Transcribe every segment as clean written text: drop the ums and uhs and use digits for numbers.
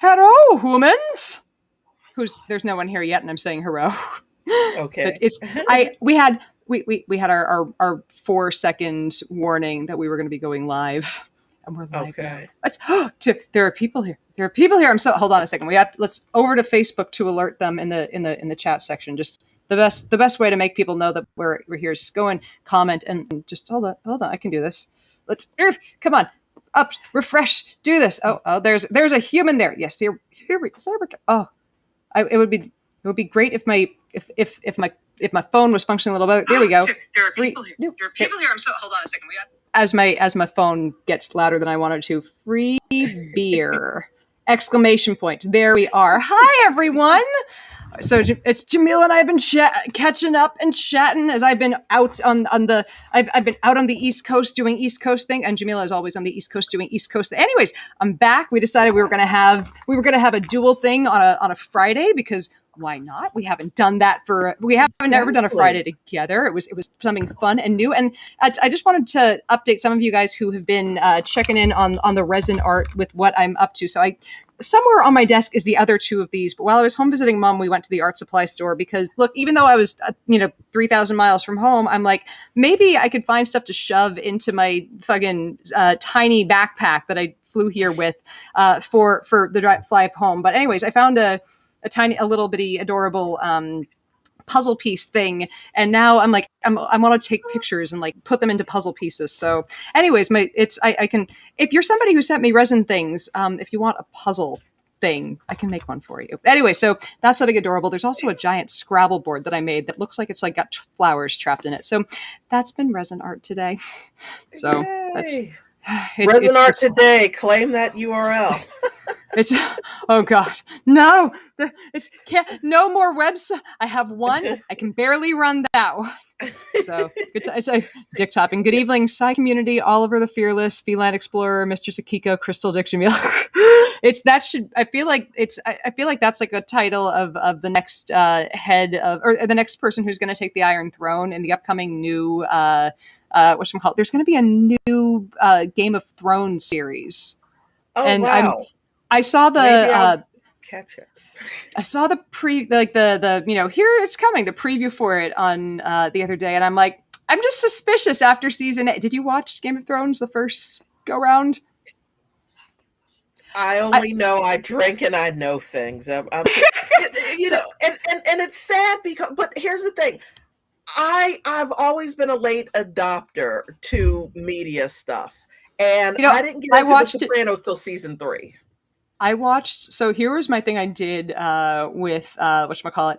Hello, humans. There's no one here yet, and I'm saying hello. Okay. But we had our 4 second warning that we were going to be going live, and we're live now. Okay. There are people here. Hold on a second. Let's over to Facebook to alert them in the chat section. Just the best way to make people know that we're here is just go and comment and just hold on. I can do this. Come on. Up, refresh, do this. Oh, there's a human there. Yes, here we go. Oh, it would be great if my phone was functioning a little bit. There we go. There are people here. There are people here. Hold on a second. As my phone gets louder than I wanted to. Free beer! Exclamation point. There we are. Hi everyone. So it's Jamila and I've been catching up and chatting as I've been out on the I've been out on the East Coast doing East Coast thing, and Jamila is always on the East Coast doing East Coast. Anyways, I'm back. We decided we were gonna have a dual thing on a Friday because why not? We haven't done that we haven't ever done a Friday together. It was something fun and new, and I just wanted to update some of you guys who have been checking in on the resin art with what I'm up to. So somewhere on my desk is the other two of these, but while I was home visiting mom, we went to the art supply store because look, even though I was 3,000 miles from home, I'm like, maybe I could find stuff to shove into my fucking tiny backpack that I flew here with for the flight home. But anyways, I found a little bitty adorable puzzle piece thing, and now I'm like I want to take pictures and like put them into puzzle pieces. So anyways, I can, if you're somebody who sent me resin things, if you want a puzzle thing, I can make one for you. Anyway, so that's something adorable. There's also a giant Scrabble board that I made that looks like it's like got flowers trapped in it. So that's been resin art today. So Yay. Resin art today. Claim that URL. It's oh god, no! No more website. I have one. I can barely run that one. So it's a dick topping. Good evening, Psy community. Oliver the Fearless, Feline Explorer, Mr. Sakiko, Crystal Dick Jamil. I feel like that's like a title of the next head of, or the next person who's going to take the Iron Throne in the upcoming new whatchamacallit. There's going to be a new Game of Thrones series. Oh, and wow. I saw the catch it. I saw the here it's coming, the preview for it on the other day, and I'm like, I'm just suspicious after season 8. Did you watch Game of Thrones the first go round? I only know I drink and I know things. And it's sad but here's the thing. I've always been a late adopter to media stuff. And I didn't get into The Sopranos till season 3. I watched. So here was my thing I did with whatchamacallit,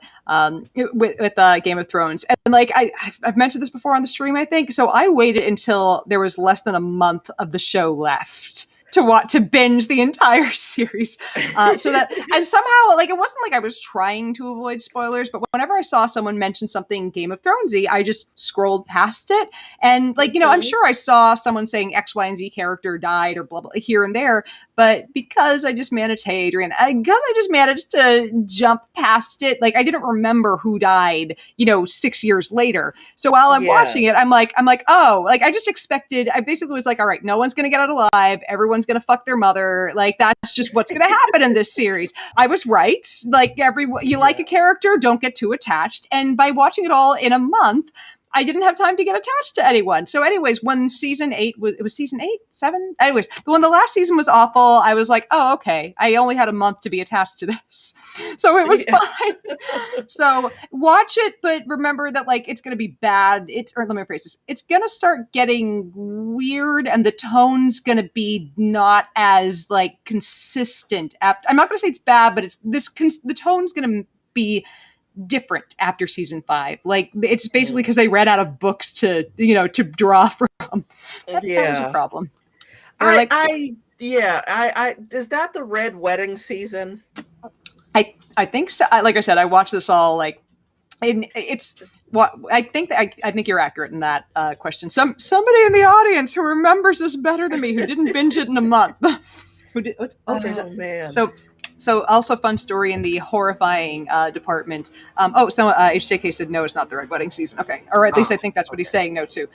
with Game of Thrones, and like I've mentioned this before on the stream, I think. So I waited until there was less than a month of the show left to binge the entire series, so that, and somehow, like, it wasn't like I was trying to avoid spoilers, but whenever I saw someone mention something Game of Thronesy, I just scrolled past it, and like, I'm sure I saw someone saying X, Y, and Z character died or blah blah here and there, but because I just managed to jump past it, like I didn't remember who died, 6 years later. So while I'm watching it, I'm like, oh, like I just expected. I basically was like, all right, no one's gonna get out alive. Everyone's gonna fuck their mother. Like that's just what's gonna happen in this series. I was right. Like you like a character, don't get too attached. And by watching it all in a month, I didn't have time to get attached to anyone. So anyways, when season 8 was season 8, 7? Anyways, when the last season was awful, I was like, oh, okay. I only had a month to be attached to this. So it was fine. So watch it, but remember that like it's going to be bad. Or let me rephrase this. It's going to start getting weird and the tone's going to be not as like consistent. I'm not going to say it's bad, but the tone's going to be different after season 5. Like it's basically because they ran out of books to draw from. That was a problem. I is that the Red Wedding season? I think so. Like I said, I watched this all like, and it's what I think you're accurate in that question. Somebody in the audience who remembers this better than me, who didn't binge it in a month. Man. So also fun story in the horrifying department. HJK said no, it's not the Red Wedding season. Okay, or at least I think that's what he's saying no to.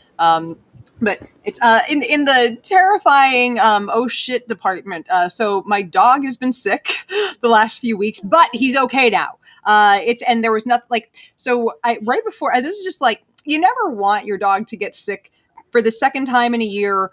But it's in the terrifying oh shit department. So my dog has been sick the last few weeks, but he's okay now. And there was nothing like so. I right before this is just like you never want your dog to get sick for the second time in a year,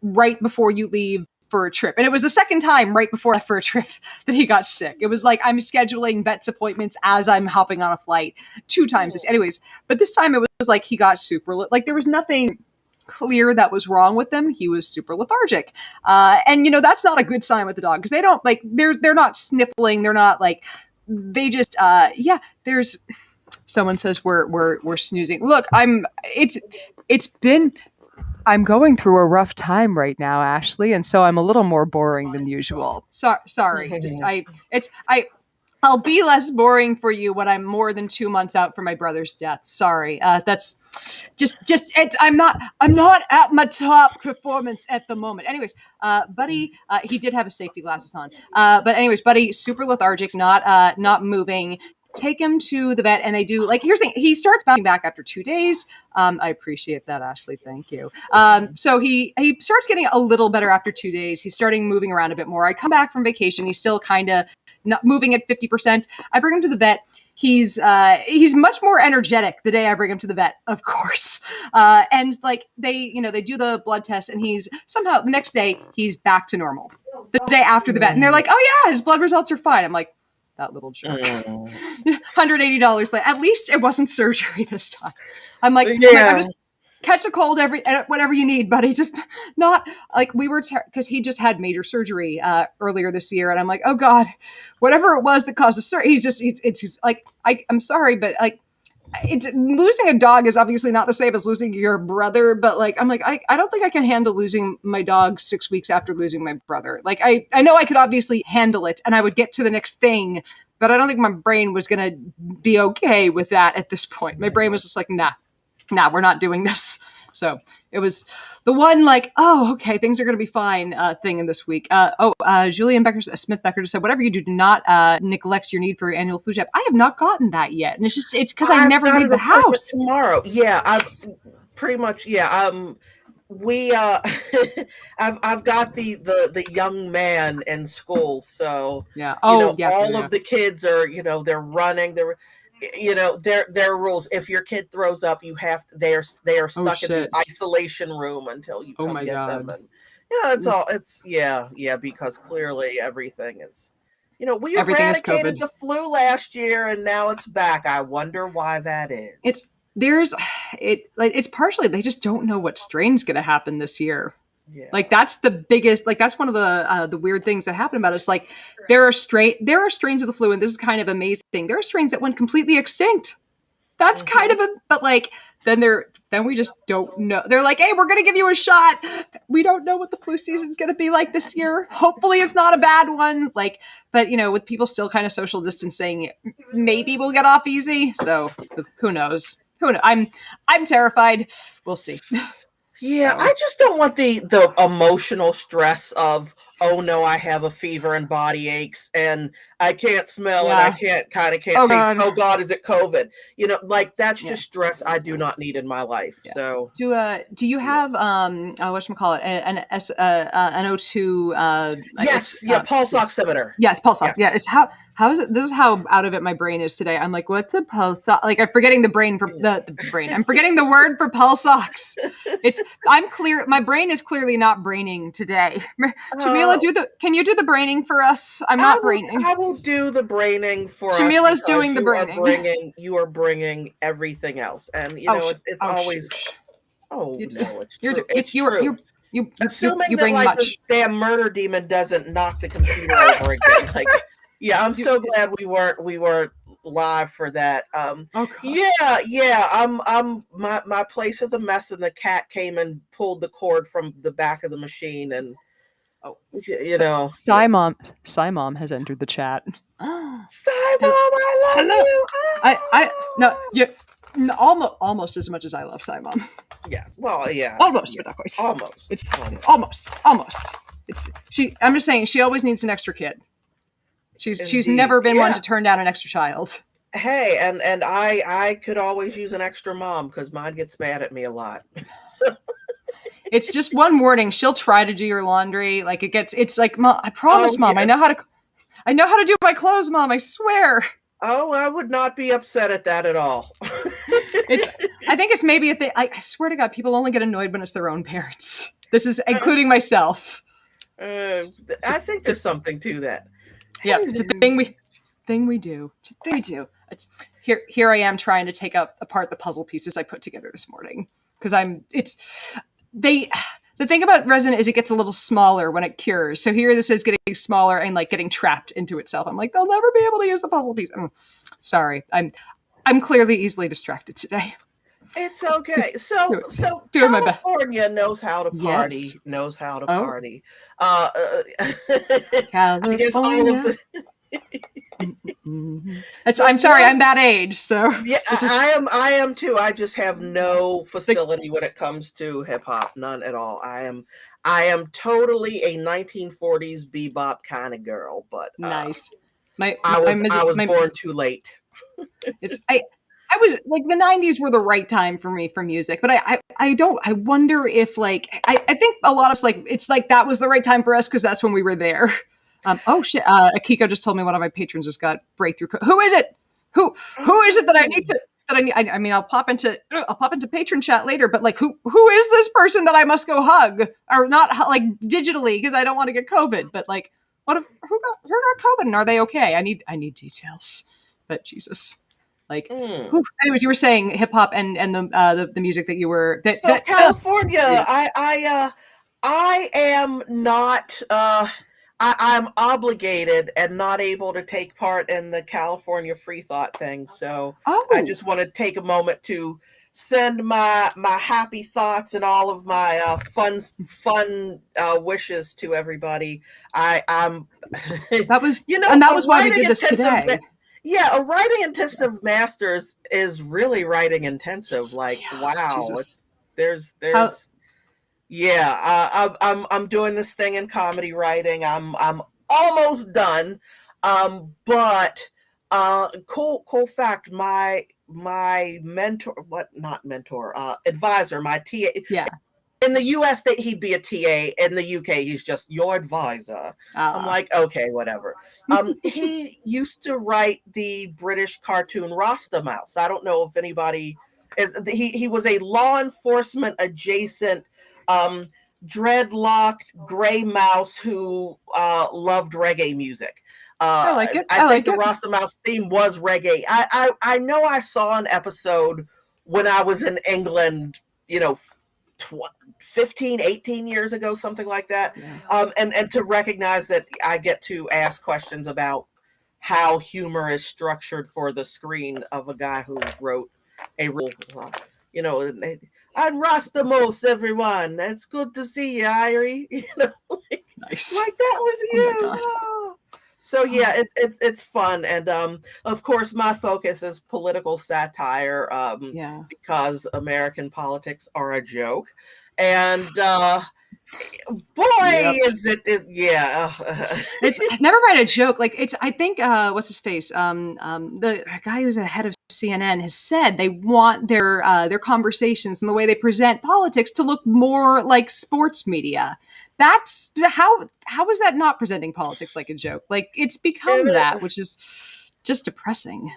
right before you leave for a trip. And it was the second time right before for a trip that he got sick. It was like I'm scheduling vet's appointments as I'm hopping on a flight 2 times. Anyways, but this time it was like he got super like there was nothing clear that was wrong with him. He was super lethargic, and that's not a good sign with the dog because they don't like they're not sniffling. They're not like they just There's someone says we're snoozing. Look, I'm going through a rough time right now, Ashley, and so I'm a little more boring than usual. Sorry, I'll be less boring for you when I'm more than 2 months out from my brother's death. Sorry, that's I'm not at my top performance at the moment. Anyways, Buddy, he did have his safety glasses on. But anyways, Buddy, super lethargic, not moving. Take him to the vet, and they do like here's the thing. He starts bouncing back after 2 days. I appreciate that, Ashley. Thank you. So he starts getting a little better after 2 days. He's starting moving around a bit more. I come back from vacation. He's still kind of not moving at 50%. I bring him to the vet. He's much more energetic the day I bring him to the vet, of course. And like they do the blood test, and he's somehow the next day he's back to normal. The day after the vet, and they're like, "Oh yeah, his blood results are fine." I'm like, that little jerk. $180 late. At least it wasn't surgery this time. I'm like, I'm just catch a cold whatever you need, buddy. Just not like we were because he just had major surgery earlier this year, and I'm like, oh god, whatever it was that caused the surgery. It's like I'm sorry, but like. Losing a dog is obviously not the same as losing your brother, but like I'm like I don't think I can handle losing my dog 6 weeks after losing my brother. Like I know I could obviously handle it and I would get to the next thing, but I don't think my brain was gonna be okay with that at this point. My brain was just like, nah, we're not doing this. So it was the one like, oh, okay, things are going to be fine thing in this week. Julian Smith Becker just said, whatever you do not neglect your need for your annual flu jab. I have not gotten that yet. And it's because I never leave the house. Tomorrow. Yeah, I've pretty much, yeah. We I've got the young man in school, so yeah. All of the kids are, they're running, their rules. If your kid throws up, they are stuck in the isolation room until you come get them. And it's because clearly everything is, we eradicated the flu last year and now it's back. I wonder why that is. It's partially they just don't know what strain's going to happen this year. Yeah. Like that's the biggest, like that's one of the weird things that happen about it. It's like there are strains of the flu, and this is kind of amazing. There are strains that went completely extinct. That's kind of but like then we just don't know. They're like, hey, we're gonna give you a shot. We don't know what the flu season's gonna be like this year. Hopefully it's not a bad one. Like, but with people still kind of social distancing, maybe we'll get off easy. So who knows? I'm terrified. We'll see. Yeah, I just don't want the emotional stress of, oh no, I have a fever and body aches and I can't smell and I can't taste. God. Oh God, is it COVID? Like that's just stress I do not need in my life. Yeah. So do you have whatchamacallit, an O2 yes, pulse oximeter. Yes, pulse ox. Yeah, it's how is it? This is how out of it my brain is today. I'm like, what's a pulse ox? Like I'm forgetting the brain for the brain. I'm forgetting the word for pulse ox. My brain is clearly not braining today. Jamila, can you do the braining for us? I'm not braining. I will do the braining for us. Jamila's doing the braining. You are bringing everything else. And it's always it's true. It's true. Assuming you bring that much. This damn murder demon doesn't knock the computer over again. Like, I'm so glad we weren't live for that. My place is a mess, and the cat came and pulled the cord from the back of the machine, and Simom has entered the chat. Simom, I love you. Almost as much as I love Simom. Yes, well, yeah, almost, but not quite. Almost. It's almost. I'm just saying, she always needs an extra kid. She's never been one to turn down an extra child. Hey, and I could always use an extra mom because mine gets mad at me a lot. It's just one morning. She'll try to do your laundry. Like it's like, Mom, I promise, Mom, I know how to do my clothes, Mom. I swear. Oh, I would not be upset at that at all. I think it's maybe I swear to God, people only get annoyed when it's their own parents. This is including myself. I think there's something to that. Yeah, it's a thing we do. It's a thing we do. It's here I am trying to take apart the puzzle pieces I put together this morning because the thing about resin is it gets a little smaller when it cures. So here this is getting smaller and like getting trapped into itself. I'm like, they'll never be able to use the puzzle piece. Sorry. I'm clearly easily distracted today. It's okay. So California knows how to party. Yes. Knows how to party. California. I guess all of the I'm sorry, I'm that age, so yeah, I am too. I just have no facility when it comes to hip hop, none at all. I am totally a 1940s bebop kind of girl, but nice. I was born too late. I was like the 90s were the right time for me for music, but I wonder if like I think a lot of like it's like that was the right time for us because that's when we were there. Oh shit! Akiko just told me one of my patrons just got breakthrough. Who is it? Who is it that I need to? I mean, I'll pop into patron chat later. But like, who is this person that I must go hug or not like digitally because I don't want to get COVID. But like, who got COVID and are they okay? I need details. But Jesus, like, anyways, you were saying hip hop and the music that you were California. I am not. I'm obligated and not able to take part in the California Free Thought thing. So I just want to take a moment to send my happy thoughts and all of my fun wishes to everybody. I'm that was and that was why we did this today. Yeah, a writing intensive master's is really writing intensive. Like wow, there's. Yeah, I'm doing this thing in comedy writing. I'm almost done. But cool fact, my advisor, my TA. Yeah. In the US, he'd be a TA. In the UK, he's just your advisor. I'm like, okay, whatever. He used to write the British cartoon Rasta Mouse. I don't know if anybody is. He was a law enforcement adjacent dreadlocked gray mouse who loved reggae music. I like it. I think the Rasta Mouse theme was reggae. I know I saw an episode when I was in England, 15, 18 years ago, something like that. Yeah. And to recognize that I get to ask questions about how humor is structured for the screen of a guy who wrote a real, I'm Rastamos, everyone. It's good to see you, Irie. Nice. Like that was you. Oh. So yeah, it's fun, and of course my focus is political satire. Because American politics are a joke, and It's I've never read a joke like it's. I think what's his face? The guy who's the head of CNN has said they want their conversations and the way they present politics to look more like sports media. That's how is that not presenting politics like a joke? Like it's become that, which is just depressing.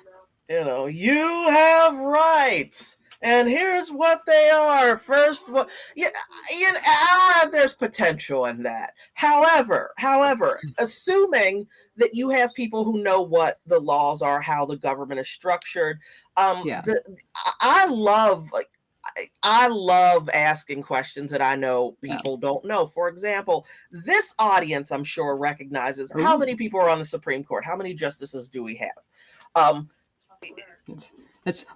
You have rights. And here's what they are. First, there's potential in that. However, assuming that you have people who know what the laws are, how the government is structured, I love asking questions that I know people don't know. For example, this audience, I'm sure, recognizes how many people are on the Supreme Court. How many justices do we have? Let's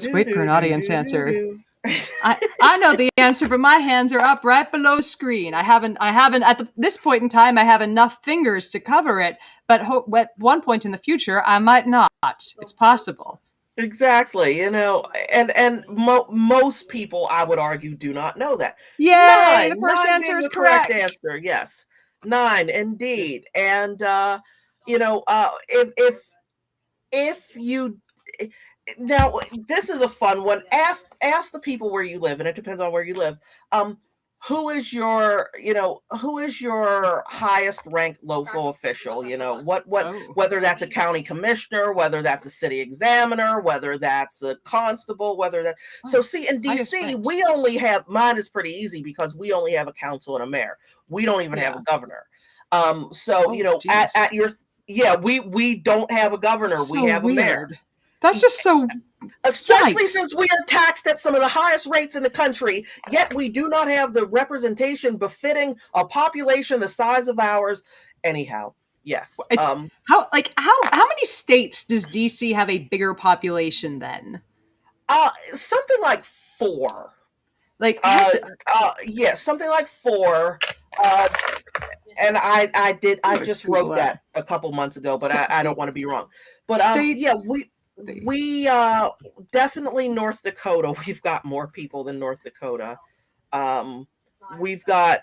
wait for an audience answer. I know the answer, but my hands are up right below the screen. I haven't at this point in time. I have enough fingers to cover it, but at one point in the future, I might not. It's possible. Exactly, and most people, I would argue, do not know that. Yeah, the first answer is correct. Answer, yes, 9 indeed, and if you. Now, this is a fun one. Ask the people where you live, and it depends on where you live. who is your highest ranked local official? Whether that's a county commissioner, whether that's a city examiner, whether that's a constable, so see, in DC, we only have, mine is pretty easy because we only have a council and a mayor. We don't even have a governor. At your, we don't have a governor. We have a mayor. That's just so, especially since we are taxed at some of the highest rates in the country, yet we do not have the representation befitting a population the size of ours. Anyhow, yes. How many states does DC have a bigger population than? Something like 4. Something like 4. And I just wrote that a couple months ago, but I don't want to be wrong. But we definitely North Dakota. We've got more people than North Dakota. We've got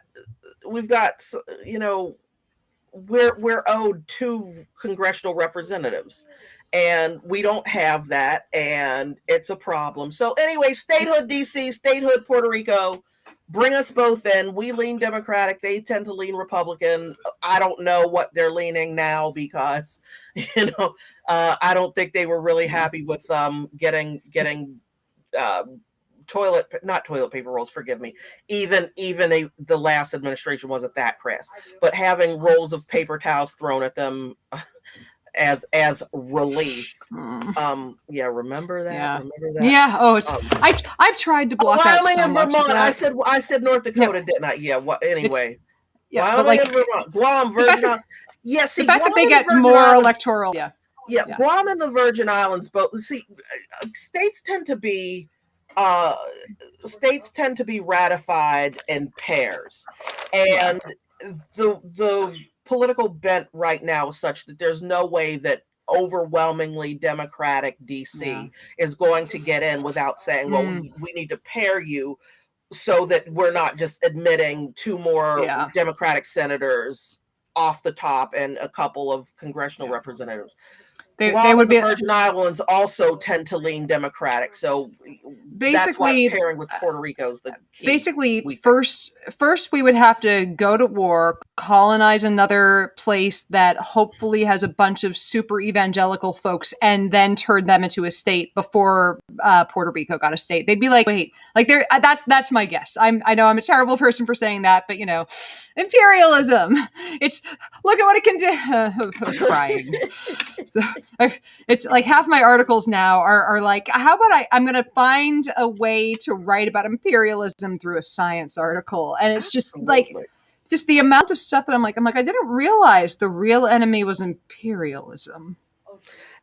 we're owed 2 congressional representatives, and we don't have that, and it's a problem. So anyway, statehood DC, statehood Puerto Rico. Bring us both in. We lean Democratic. They tend to lean Republican. I don't know what they're leaning now because, I don't think they were really happy with getting not toilet paper rolls. Forgive me. Even the last administration wasn't that crass, but having rolls of paper towels thrown at them as relief. Remember that? Yeah. Remember that? Yeah. Oh, it's I've tried to block out so much. Vermont. I said North Dakota, didn't I? Yeah. What? Anyway. Wyoming and Vermont, Guam, Virgin Islands. Yes. The fact that they get more electoral. Yeah. Guam and the Virgin Islands both. See, states tend to be ratified in pairs, and the political bent right now is such that there's no way that overwhelmingly Democratic DC is going to get in without saying, well, we need to pair you so that we're not just admitting 2 more Democratic senators off the top and a couple of congressional representatives. They would be. The Virgin Islands also tend to lean Democratic, so basically that's why pairing with Puerto Rico is the key. Basically, first we would have to go to war, colonize another place that hopefully has a bunch of super evangelical folks, and then turn them into a state before Puerto Rico got a state. They'd be like, wait, like that's my guess. I know I'm a terrible person for saying that, but imperialism. It's look at what it can do. I'm crying. So it's like half my articles now are like, how about I'm going to find a way to write about imperialism through a science article. And it's just just the amount of stuff that I'm like, I didn't realize the real enemy was imperialism.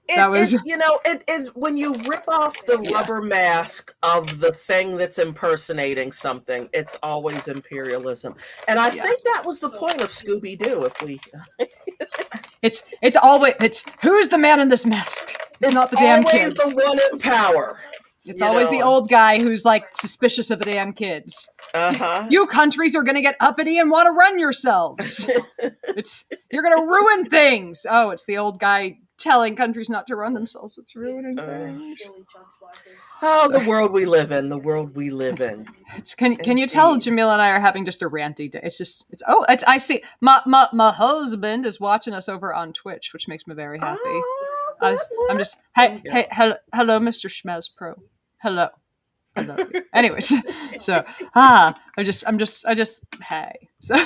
It is when you rip off the rubber mask of the thing that's impersonating something, it's always imperialism. And I think that was the point of Scooby-Doo. If we, it's always who's the man in this mask? It's not the damn kids. It's always the one in power. It's always the old guy who's like suspicious of the damn kids. You countries are going to get uppity and want to run yourselves. You're going to ruin things. Oh, it's the old guy telling countries not to run themselves. It's ruining things. The world we live in. The world we live in. Can you tell Jamila and I are having just a ranty day? I see my husband is watching us over on Twitch, which makes me very happy. I'm just hello, Mr. Schmez Pro. Hello. Anyways, so I just hey. So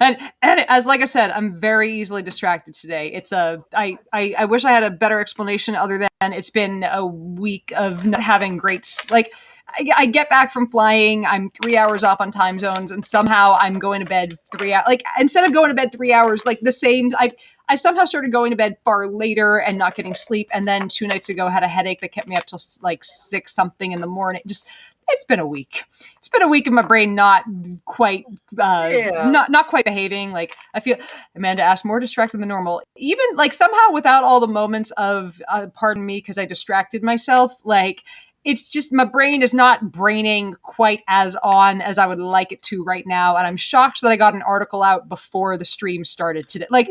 and as like I said, I'm very easily distracted today. It's I wish I had a better explanation other than it's been a week of not having great I get back from flying, I'm 3 hours off on time zones, and somehow I'm going to bed 3 hours. Like instead of going to bed 3 hours, like the same I somehow started going to bed far later and not getting sleep. And then 2 nights ago, had a headache that kept me up till like 6 something in the morning. It's been a week. It's been a week of my brain not quite, not quite behaving. Like I feel Amanda asked, more distracted than normal. Even like somehow without all the moments of, pardon me, because I distracted myself. Like it's just my brain is not braining quite as on as I would like it to right now. And I'm shocked that I got an article out before the stream started today. Like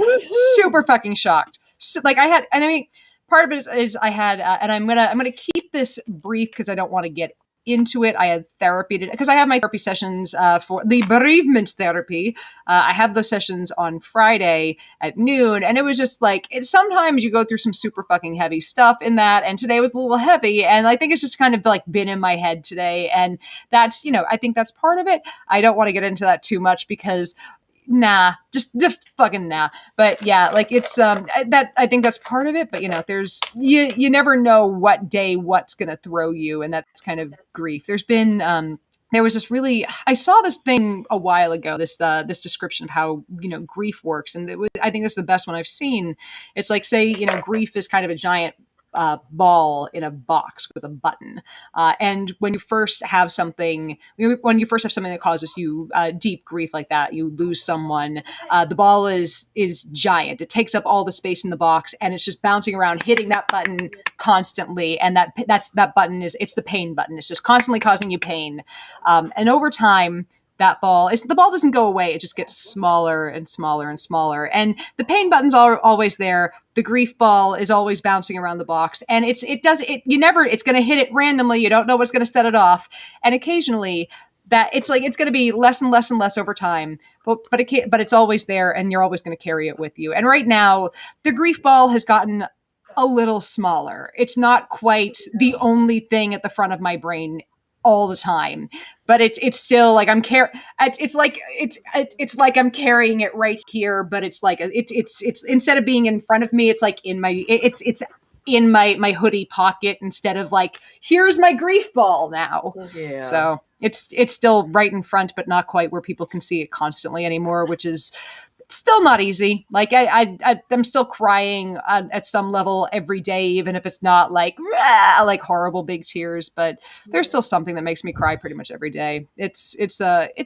super fucking shocked. So, like I had, and I mean, part of it is I had, and I'm going to keep this brief because I don't want to get into it. I had therapy because I have my therapy sessions for the bereavement therapy. I have those sessions on Friday at noon, and it was just like sometimes you go through some super fucking heavy stuff in that, and today was a little heavy, and I think it's just kind of like been in my head today, and that's, I think that's part of it. I don't want to get into that too much because just fucking nah. But yeah, like it's that I think that's part of it. But there's you never know what day what's gonna throw you, and that's kind of grief. There was this I saw this thing a while ago, this description of how grief works, and I think this is the best one I've seen. It's like, say, grief is kind of a giant ball in a box with a button. And when you first have something that causes you deep grief like that, you lose someone, the ball is giant. It takes up all the space in the box, and it's just bouncing around, hitting that button constantly. And that button it's the pain button. It's just constantly causing you pain. And over time, the ball doesn't go away. It just gets smaller and smaller and smaller. And the pain button's always there. The grief ball is always bouncing around the box. And it's going to hit it randomly. You don't know what's going to set it off. And occasionally it's going to be less and less and less over time, but it's always there, and you're always going to carry it with you. And right now the grief ball has gotten a little smaller. It's not quite the only thing at the front of my brain all the time, but it's still like it's like I'm carrying it right here, but it's like it's instead of being in front of me, it's like in my hoodie pocket, instead of like, here's my grief ball now. Yeah. So it's still right in front, but not quite where people can see it constantly anymore, which is still not easy. Like I'm still crying at some level every day, even if it's not like horrible big tears, but there's still something that makes me cry pretty much every day. It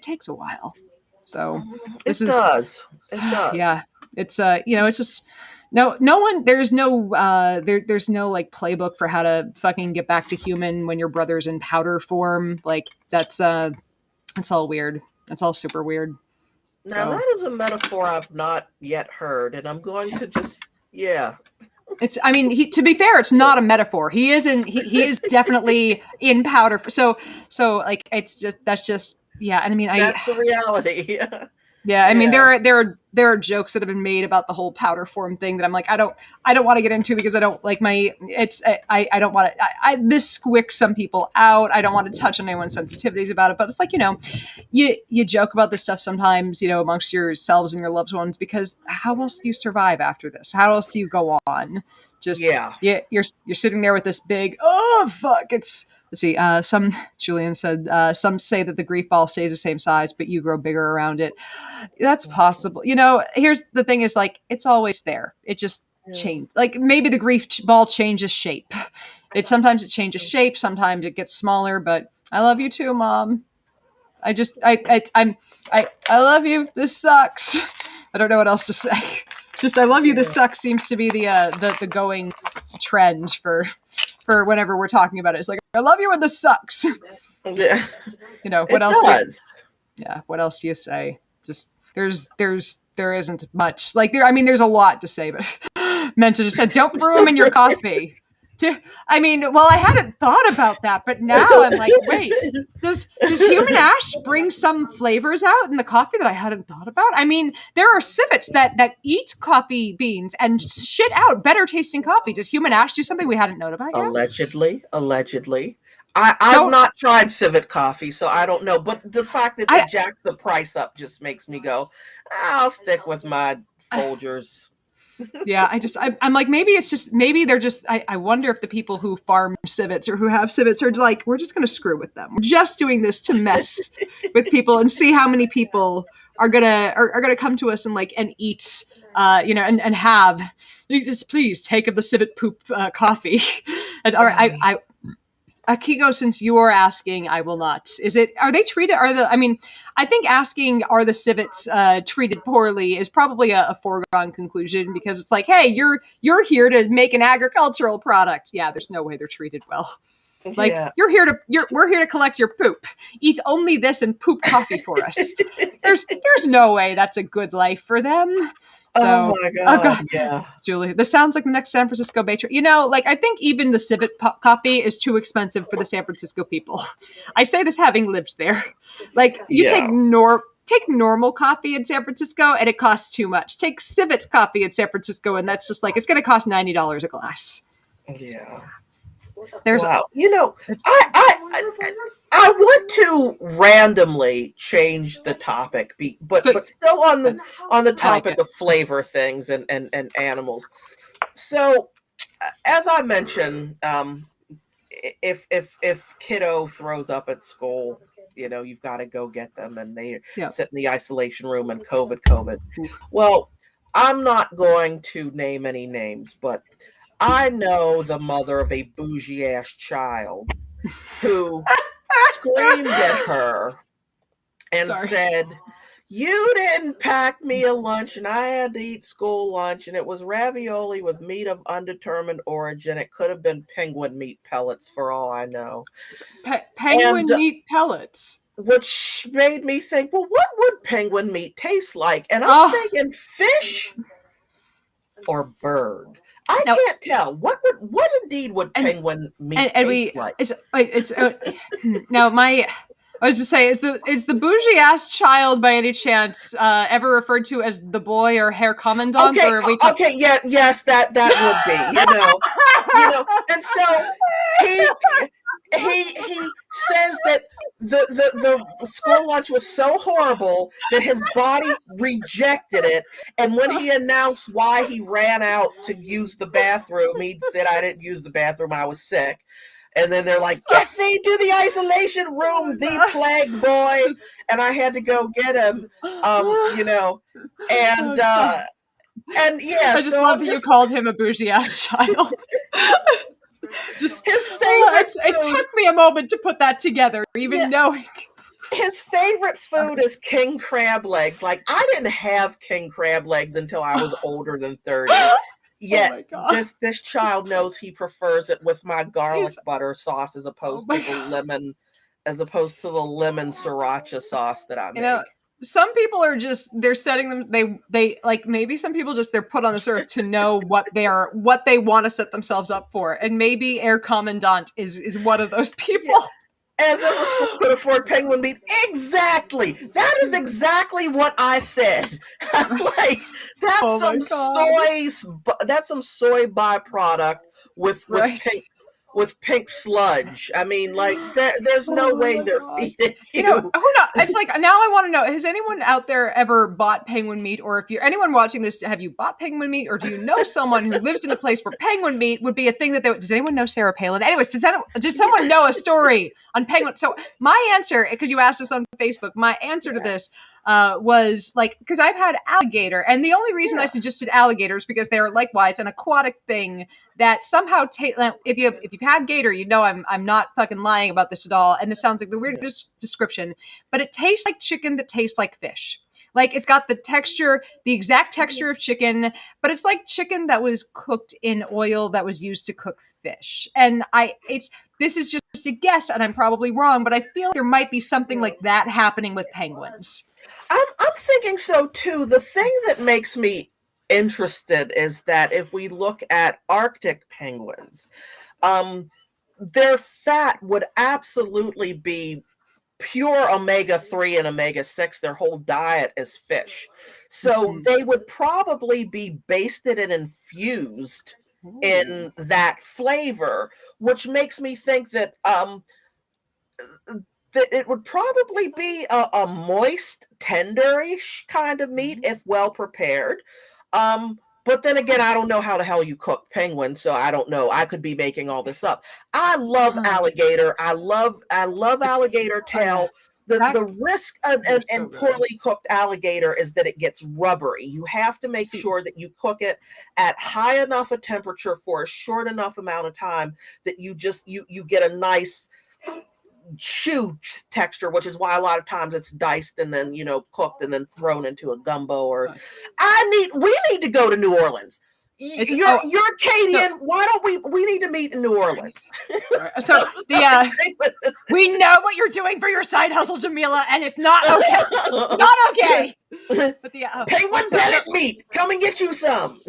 takes a while. So it does. Yeah. It's it's just no one, there's no like playbook for how to fucking get back to human when your brother's in powder form. Like that's all weird. That's all super weird. Now that is a metaphor I've not yet heard, and I'm going to just to be fair, it's not a metaphor. He is definitely in powder. So like that's just yeah. And I mean, that's the reality. Yeah, I mean, there are jokes that have been made about the whole powder form thing that I'm like, I don't want to get into, because I don't like I don't want to, this squicks some people out. I don't want to touch on anyone's sensitivities about it, but it's like, you joke about this stuff sometimes, amongst yourselves and your loved ones, because how else do you survive after this? How else do you go on? Just, you're sitting there with this big, oh, fuck, let's see, Julian said, some say that the grief ball stays the same size, but you grow bigger around it. That's possible. Here's the thing is, like, it's always there. It just changed. Like, maybe the grief ball changes shape. Sometimes it changes shape. Sometimes it gets smaller, but I love you too, Mom. I love you. This sucks. I don't know what else to say. Just, I love you. This sucks seems to be the going trend for whenever we're talking about it. It's like, I love you when this sucks. Yeah. What else? What else do you say? Just there isn't much. Like there's a lot to say, but Menta just said, don't brew them in your coffee. I hadn't thought about that, but now I'm like, wait, does human ash bring some flavors out in the coffee that I hadn't thought about? I mean, there are civets that eat coffee beans and shit out better tasting coffee. Does human ash do something we hadn't known about yet? Allegedly. I've not tried civet coffee, so I don't know. But the fact that they jacked the price up just makes me go, I'll stick with my Folgers. Yeah, I'm like, maybe they're just, I wonder if the people who farm civets or who have civets are like, we're just going to screw with them. We're just doing this to mess with people and see how many people are gonna come to us and eat, and have, just please take of the civet poop coffee. And Akiko, since you are asking, I will not. Are they treated? I think asking, are the civets treated poorly is probably a foregone conclusion, because it's like, hey, you're here to make an agricultural product. Yeah, there's no way they're treated well. Like, we're here to collect your poop. Eat only this and poop coffee for us. There's no way that's a good life for them. So, oh my God, yeah. Julie, this sounds like the next San Francisco Bay Trip. Like I think even the civet copy is too expensive for the San Francisco people. I say this having lived there. Like you take normal coffee in San Francisco and it costs too much. Take civet coffee in San Francisco and that's just like it's going to cost $90 a glass. Yeah. There's wow. I want to randomly change the topic, but still on the topic of flavor things and animals. So, as I mentioned, if kiddo throws up at school, you've got to go get them, and they sit in the isolation room and COVID. Well, I'm not going to name any names, but I know the mother of a bougie ass child who screamed at her and said, "You didn't pack me a lunch and I had to eat school lunch, and it was ravioli with meat of undetermined origin. It could have been penguin meat pellets for all I know." Penguin meat pellets? Which made me think, well, what would penguin meat taste like? And I'm thinking fish or bird. I can't tell. What indeed would penguin meat taste like? Now I was going to say, is the bougie ass child by any chance ever referred to as the boy or Herr Commandant? Okay, or are we yes, that would be, and so he says that the school lunch was so horrible that his body rejected it, and when he announced why he ran out to use the bathroom, he said, "I didn't use the bathroom, I was sick." And then they're like, "Get thee to the isolation room, the plague boy!" And I had to go get him, and yeah. I just love that you called him a bougie ass child. Just his favorite. It took me a moment to put that together, knowing. His favorite food is king crab legs. Like, I didn't have king crab legs until I was older than 30. Yet this child knows he prefers it with my garlic butter sauce as opposed to the lemon sriracha sauce that I make. Some people are they're setting them. They like, maybe some people they're put on this earth to know what they want to set themselves up for, and maybe Herr Commandant is one of those people. As if a school could afford penguin meat. Exactly. That is exactly what I said. Like, that's some soy byproduct with pink sludge. I mean, like, there's no way they're feeding you. Who knows? It's like, now I want to know, has anyone out there ever bought penguin meat? Or if you're anyone watching this, have you bought penguin meat? Or do you know someone who lives in a place where penguin meat would be a thing does anyone know Sarah Palin? Anyways, does someone know a story on penguin? So my answer, because you asked us on Facebook, my answer to this was like, because I've had alligator, and the only reason I suggested alligators because they are likewise an aquatic thing that somehow if you've had gator, I'm not fucking lying about this at all, and this sounds like the weirdest description, but it tastes like chicken that tastes like fish. Like, it's got the exact texture of chicken, but it's like chicken that was cooked in oil that was used to cook fish. And this is just a guess, and I'm probably wrong, but I feel there might be something like that happening with penguins. I'm thinking so too. The thing that makes me interested is that if we look at Arctic penguins, their fat would absolutely be pure omega-3 and omega-6. Their whole diet is fish. So they would probably be basted and infused in that flavor, which makes me think that that it would probably be a moist, tenderish kind of meat if well prepared. But then again, I don't know how the hell you cook penguins, so I don't know. I could be making all this up. I love alligator. I love alligator tail. The risk and poorly cooked alligator is that it gets rubbery. You have to make sure that you cook it at high enough a temperature for a short enough amount of time that you get a nice chew texture, which is why a lot of times it's diced and then cooked and then thrown into a gumbo. Or we need to go to New Orleans. You're Acadian. Why don't we need to meet in New Orleans? So we know what you're doing for your side hustle, Jamila, and it's not okay. It's not okay. But the penguin pellet meat, come and get you some.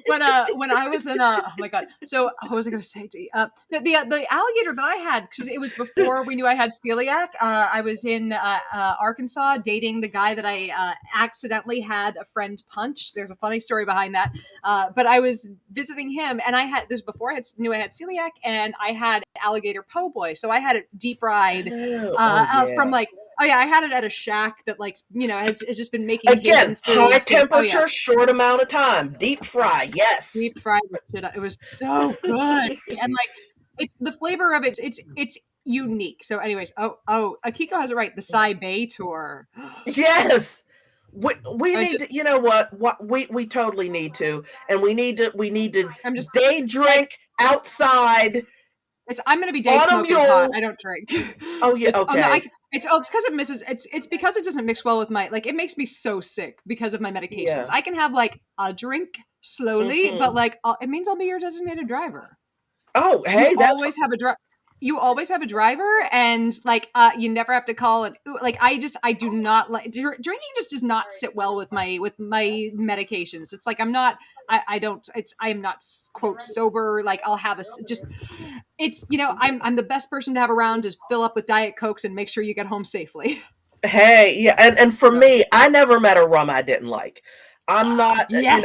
But when I was in oh my god, so what was I going to say to you? The alligator that I had, because it was before we knew I had celiac. I was in Arkansas dating the guy that I accidentally had a friend punch. There's a funny story behind that. But I was visiting him, and I had this before knew I had celiac, and I had alligator po' boy, so I had it deep fried from like. Oh yeah, I had it at a shack that has just been making again high temperature, short amount of time, deep fry. Yes, deep fried. It was so good, and it's the flavor of it. It's unique. So, anyways, Akiko has it right. The Sai Bay tour. Yes, we need to. You know what we totally need to, and we need to day drink outside. I'm going to be day smoking pot. I don't drink. Oh yeah, okay. No, it's because it misses. It's because it doesn't mix well with my it makes me so sick because of my medications. Yeah. I can have a drink slowly, but it means I'll be your designated driver. Oh, hey, you always have a driver, and you never have to call it. I do not like drinking. Just does not sit well with my medications. It's I'm not. I'm not quote sober. I'll have I'm the best person to have around to fill up with Diet Cokes and make sure you get home safely. Hey, yeah, and for me, I never met a rum I didn't like. I'm not, yes.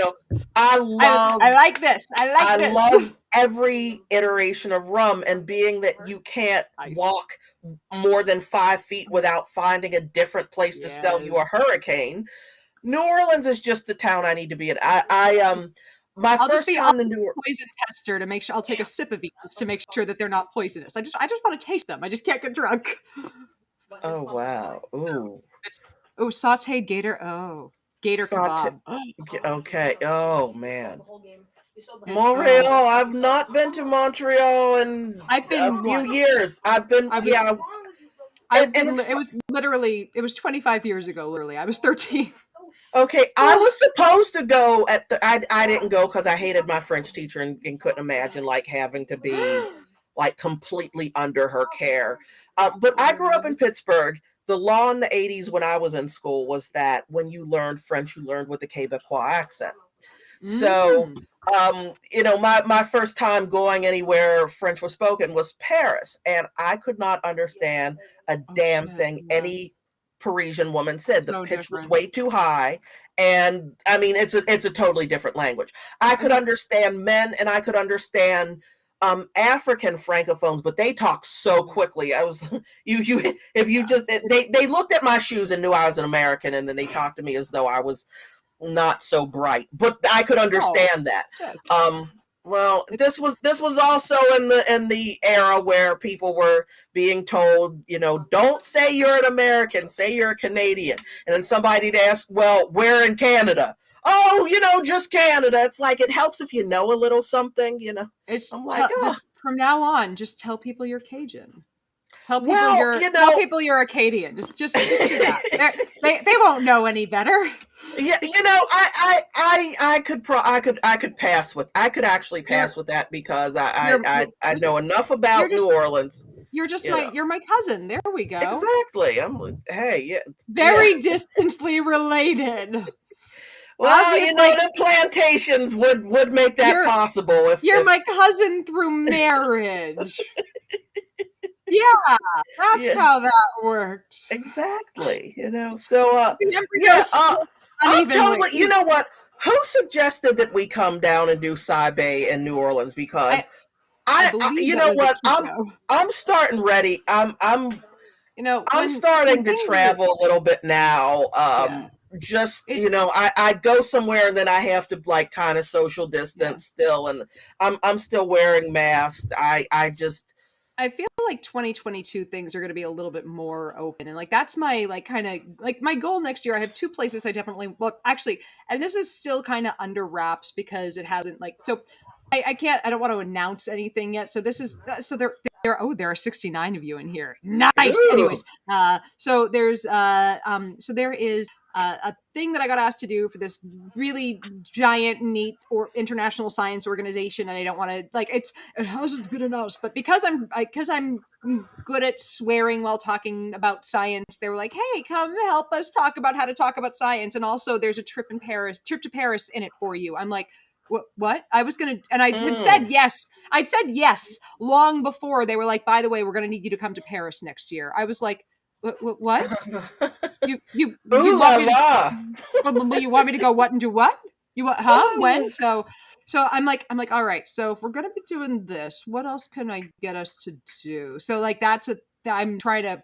I like this. I love every iteration of rum, and being that you can't walk more than 5 feet without finding a different place to sell you a hurricane. New Orleans is just the town I need to be in. I'll first time in New Orleans, poison tester to make sure. I'll take a sip of each just to make sure that they're not poisonous. I just want to taste them. I just can't get drunk. Oh wow! Ooh, sautéed gator. Oh, gator kebab. Okay. Oh man. Montreal. I've not been to Montreal in a few years. It was 25 years ago. Literally, I was 13. Okay, I was supposed to go I didn't go because I hated my French teacher and couldn't imagine having to be completely under her care. But I grew up in Pittsburgh. The law in the 80s when I was in school was that when you learned French, you learned with the Quebecois accent. So, my first time going anywhere French was spoken was Paris, and I could not understand a damn thing any Parisian woman said. The pitch was way too high, and I mean it's a totally different language. I could understand men, and I could understand African francophones, but they talk so quickly. I was they looked at my shoes and knew I was an American, and then they talked to me as though I was not so bright, but I could understand that. Well, this was also in the era where people were being told, don't say you're an American, say you're a Canadian. And then somebody'd ask, well, where in Canada? Oh, just Canada. It's it helps if you know a little something, It's just from now on, just tell people you're Cajun. Tell people you're Acadian. Just do that. They won't know any better. Yeah, I could pass with. I could actually pass with that because I know enough about New Orleans. You're just you're my cousin. There we go. Exactly. I'm very distantly related. Well, the plantations would make that possible. You're my cousin through marriage. Yeah, that's how that works. Exactly. So I'm totally. You know what? Who suggested that we come down and do Sai Bay in New Orleans? Because I'm starting ready. I'm starting to travel a little bit now. I go somewhere and then I have to kind of social distance still, and I'm still wearing masks. I feel like 2022 things are going to be a little bit more open, and that's my my goal next year. I have 2 places I definitely actually, and this is still kind of under wraps because it hasn't I don't want to announce anything yet. So this is they're there are 69 of you in here. Nice. Ooh. Anyways, so there is a thing that I got asked to do for this really giant, neat or international science organization, and I don't want to it hasn't been announced, but because I'm good at swearing while talking about science, they were like, "Hey, come help us talk about how to talk about science," and also there's a trip to Paris in it for you. I'm like, what? I was going to, and I had said yes. I'd said yes long before they were like, by the way, we're going to need you to come to Paris next year. I was like, what? You want me to go what and do what? When? So I'm like, all right. So if we're going to be doing this, what else can I get us to do? So like, I'm trying to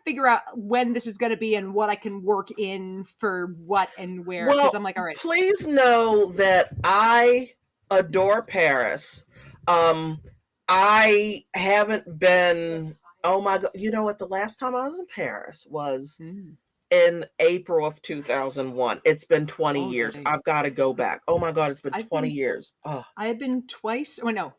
figure out when this is going to be and what I can work in for what and where. Because I'm like, all right. Please know that I adore Paris. I haven't been. Oh my God! You know what? The last time I was in Paris was in April of 2001. It's been 20 years. I've got to go back. Oh my God! It's been 20 years. Oh. I've been twice. Oh no.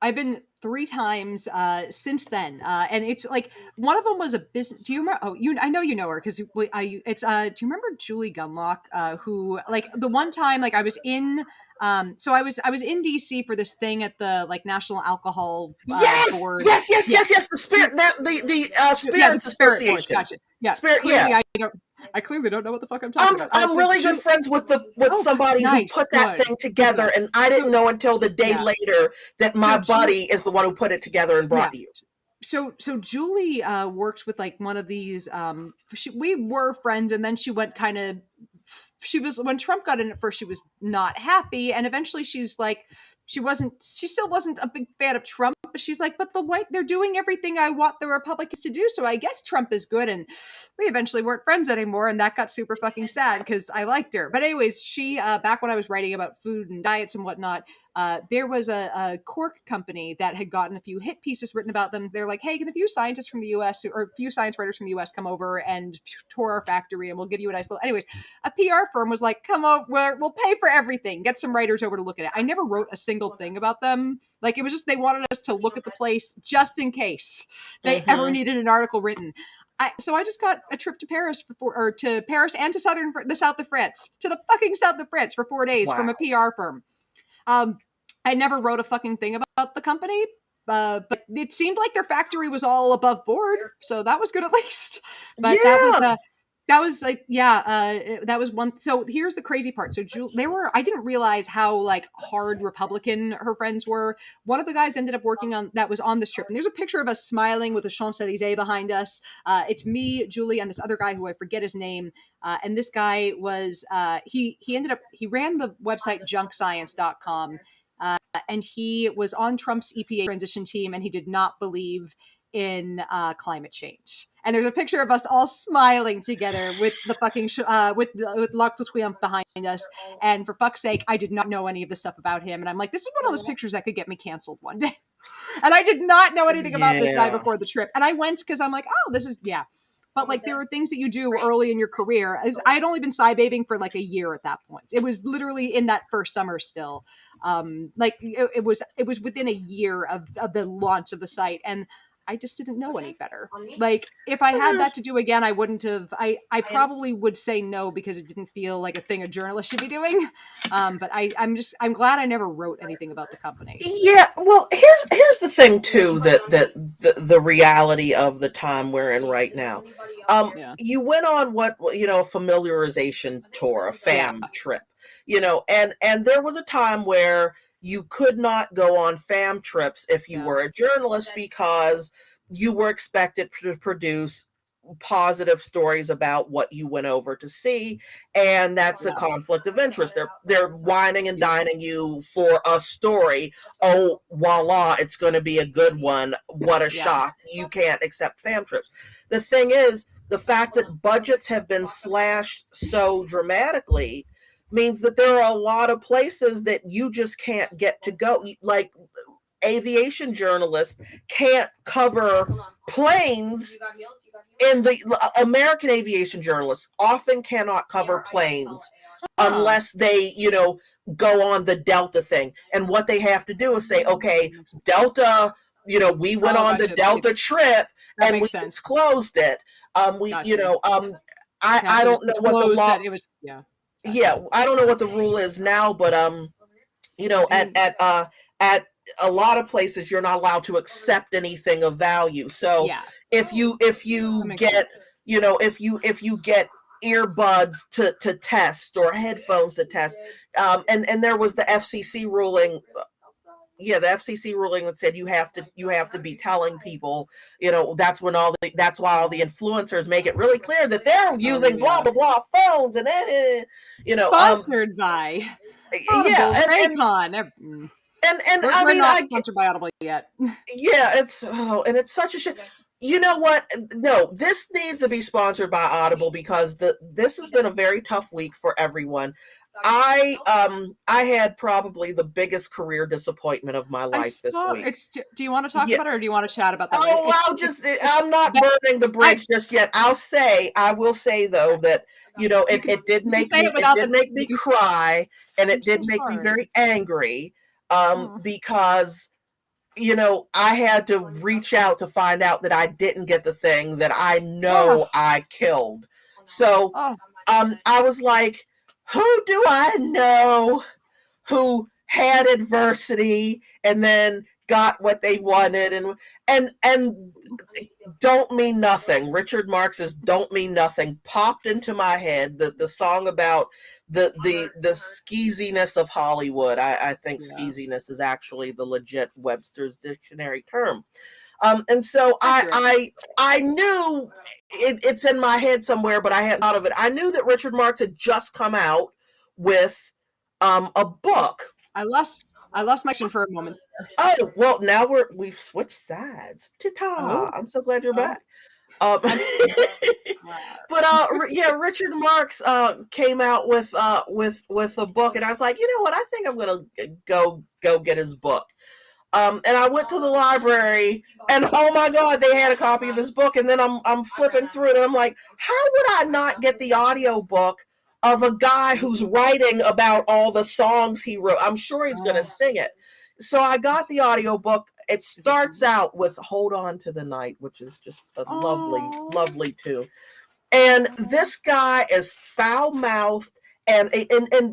I've been 3 times since then, and it's like one of them was a business. Do you remember? Oh, I know you know her because it's. Do you remember Julie Gunlock? Who like the one time like I was in. So I was in DC for this thing at the like National Alcohol Board. Yes. The spirit, the Spirits Association. Gotcha. Yeah, Spirit. I clearly don't know what the fuck I'm talking about. I'm really good friends with somebody who put that thing together, and I didn't know until the day later that my buddy is the one who put it together and brought to you. So Julie works with like one of these. We were friends, and then she went kind of. She was when Trump got in at first. She was not happy, and eventually she's like. She still wasn't a big fan of Trump, but she's like, but they're doing everything I want the Republicans to do. So I guess Trump is good. And we eventually weren't friends anymore. And that got super fucking sad because I liked her. But anyways, she, back when I was writing about food and diets and whatnot, there was a cork company that had gotten a few hit pieces written about them. They're like, hey, can a few scientists from the US or a few science writers from the US come over and tour our factory and we'll give you a nice little, anyways, a PR firm was like, come over, we'll pay for everything. Get some writers over to look at it. I never wrote a single thing about them. Like it was just, they wanted us to look at the place just in case they ever needed an article written. So I just got a trip to Paris to Paris and to the south of France, to the fucking south of France for 4 days from a PR firm. I never wrote a fucking thing about the company, but it seemed like their factory was all above board, so that was good at least. But that was one. So here's the crazy part. So I didn't realize how like hard Republican her friends were. One of the guys ended up working that was on this trip. And there's a picture of us smiling with the Champs-Élysées behind us. It's me, Julie, and this other guy who I forget his name. And this guy was, he ran the website junkscience.com. And he was on Trump's EPA transition team, and he did not believe in climate change. And there's a picture of us all smiling together with the fucking with L'Arc de Triomphe behind us. And for fuck's sake, I did not know any of this stuff about him. And I'm like, this is one of those pictures that could get me canceled one day. And I did not know anything about this guy before the trip. And I went because I'm like, oh, this is But like there are things that you do early in your career. I had only been sci-babing for like a year at that point. It was literally in that first summer still. It was within a year of the launch of the site, and I just didn't know any better. Like if I had that to do again, I wouldn't have. I probably would say no because it didn't feel like a thing a journalist should be doing. But I'm glad I never wrote anything about the company. Yeah, well, here's the thing too that the reality of the time we're in right now. You went on a familiarization tour, a fam trip, and there was a time where you could not go on fam trips if you were a journalist because you were expected to produce positive stories about what you went over to see, and that's a conflict of interest. They're whining and dining you for a story. Oh, voila, it's going to be a good one. What a shock. You can't accept fam trips. The thing is, the fact that budgets have been slashed so dramatically means that there are a lot of places that you just can't get to go. Like aviation journalists can't cover planes. And the American aviation journalists often cannot cover planes unless they, go on the Delta thing. And what they have to do is say, okay, Delta we went on the Delta trip and we disclosed it. I don't know what the law. It was, I don't know what the rule is now, but at a lot of places you're not allowed to accept anything of value. So if you get if you get earbuds to test or headphones to test, and there was the FCC ruling. Yeah, the FCC ruling that said you have to be telling people, that's why all the influencers make it really clear that they're using blah blah blah phones and sponsored by Audible, Raycon. And we're not sponsored by Audible yet. Yeah, it's such a shit. You know what? No, this needs to be sponsored by Audible because this has been a very tough week for everyone. I had probably the biggest career disappointment of my life this week. Do you want to talk about it, or do you want to chat about that? I'm not burning the bridge just yet. I will say though that it did make me cry, and it did make me very angry because I had to reach out to find out that I didn't get the thing that I know I killed. So I was like, who do I know who had adversity and then got what they wanted and Don't Mean Nothing. Richard Marx's Don't Mean Nothing popped into my head. The song about the skeeziness of Hollywood. I think skeeziness is actually the legit Webster's dictionary term. And so I knew it's in my head somewhere, but I hadn't thought of it. I knew that Richard Marx had just come out with a book. I lost my action for a moment. Oh, well, now we've switched sides. Ta-ta. I'm so glad you're back. But Richard Marx came out with a book, and I was like, you know what? I think I'm gonna go get his book. And I went to the library, and oh my God, they had a copy of his book. And then I'm flipping through it, and I'm like, how would I not get the audio book of a guy who's writing about all the songs he wrote? I'm sure he's going to sing it. So I got the audio book. It starts out with "Hold On to the Night," which is just a lovely tune. And this guy is foul-mouthed. And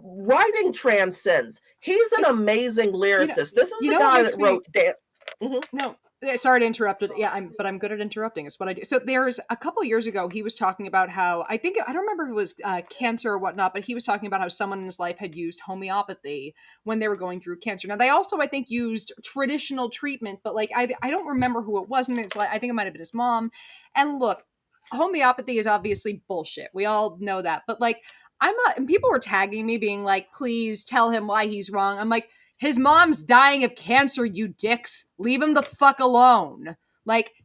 writing transcends. He's an amazing lyricist. This is the guy that wrote No, sorry to interrupt it. Yeah, but I'm good at interrupting. It's what I do. So there's a couple of years ago, he was talking about how, I don't remember if it was cancer or whatnot, but he was talking about how someone in his life had used homeopathy when they were going through cancer. Now, they also, I think, used traditional treatment, but I don't remember who it was. And it's I think it might have been his mom. And look, homeopathy is obviously bullshit. We all know that. But and people were tagging me being like, please tell him why he's wrong. I'm like, his mom's dying of cancer, you dicks. Leave him the fuck alone.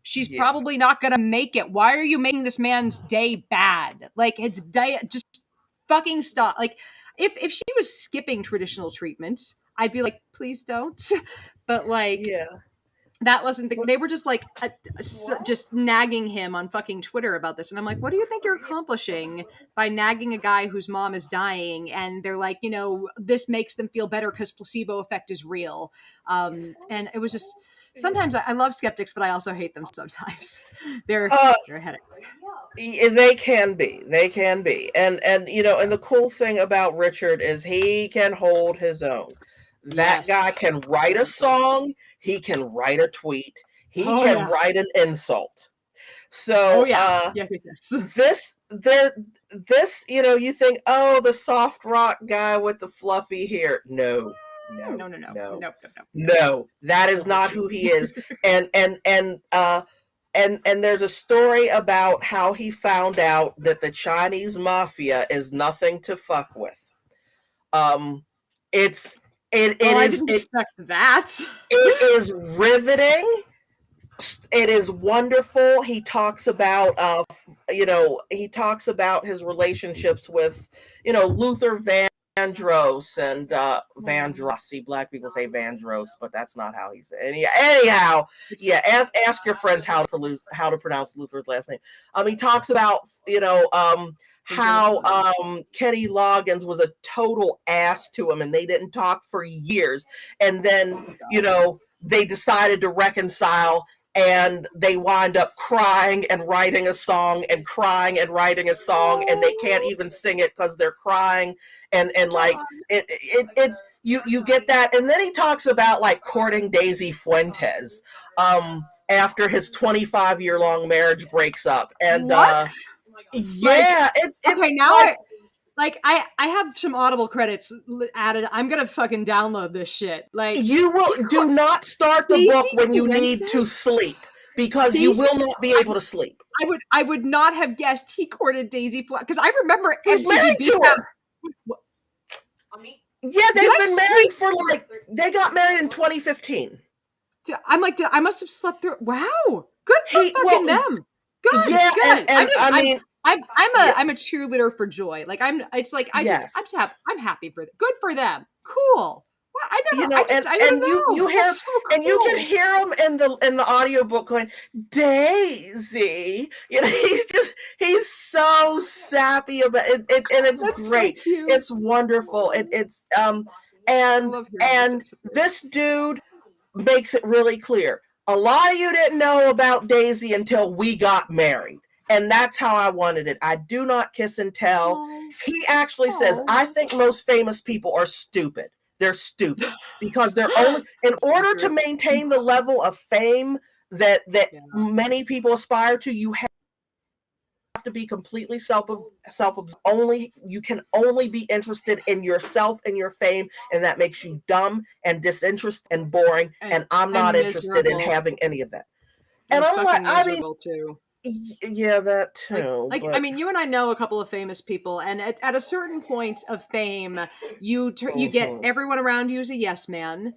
She's probably not going to make it. Why are you making this man's day bad? It's day, just fucking stop. If she was skipping traditional treatment, I'd be like, please don't. But that wasn't they were just just nagging him on fucking Twitter about this. And I'm like, what do you think you're accomplishing by nagging a guy whose mom is dying? And they're like, this makes them feel better because placebo effect is real. And it was just, sometimes I love skeptics, but I also hate them sometimes. They're a headache. They can be. And the cool thing about Richard is he can hold his own. That guy can write a song. He can write a tweet. He can write an insult. So this, you think, the soft rock guy with the fluffy hair. No. That is not who he is. And there's a story about how he found out that the Chinese mafia is nothing to fuck with. I didn't expect that. It is riveting. It is wonderful. He talks about, his relationships with, Luther Vandross and Vandross. See, black people say Vandross, but that's not how he said it. Anyhow, ask your friends how to pronounce Luther's last name. He talks about, how Kenny Loggins was a total ass to him, and they didn't talk for years. And then, they decided to reconcile, and they wind up crying and writing a song and crying and writing a song, and they can't even sing it because they're crying, and like it's you get that. And then he talks about like courting Daisy Fuentes after his 25-year-long marriage breaks up, and yeah, it's okay. Now I have some Audible credits added. I'm gonna fucking download this shit. Like, you will do not start the book when you need to sleep, because you will not be able to sleep. I would not have guessed he courted Daisy because I remember he's married to her. Yeah, they've been married for they got married in 2015. I'm like, I must have slept through. Wow, good for fucking them. Good, yeah, good. And I'm a cheerleader for Joy. Like I'm happy for them. Good for them. Cool. Well, I never, you hear so cool. And you can hear him in the audiobook going, Daisy. You know, he's so sappy about it, and it's That's great. So it's wonderful. It's and this dude makes it really clear. A lot of you didn't know about Daisy until we got married. And that's how I wanted it. I do not kiss and tell. He actually says, I think most famous people are stupid. They're stupid because they're only, in order to maintain the level of fame that many people aspire to, you have to be completely self-absorbed. You can only be interested in yourself and your fame, and that makes you dumb and disinterested and boring. And I'm not interested in having any of that. And I'm like, I mean, too. Yeah, that too. I mean, you and I know a couple of famous people, and at a certain point of fame, you get everyone around you is a yes man.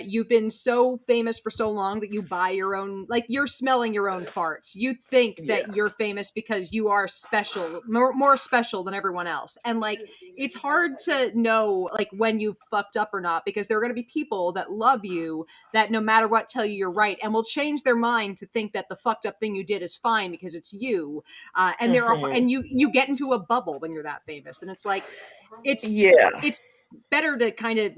You've been so famous for so long that you buy your own, like you're smelling your own farts. You think that you're famous because you are special, more special than everyone else. And like, it's hard to know like when you fucked up or not, because there are going to be people that love you that no matter what tell you you're right and will change their mind to think that the fucked up thing you did is fine because it's you. And there are, and you get into a bubble when you're that famous. And it's like, it's better to kind of,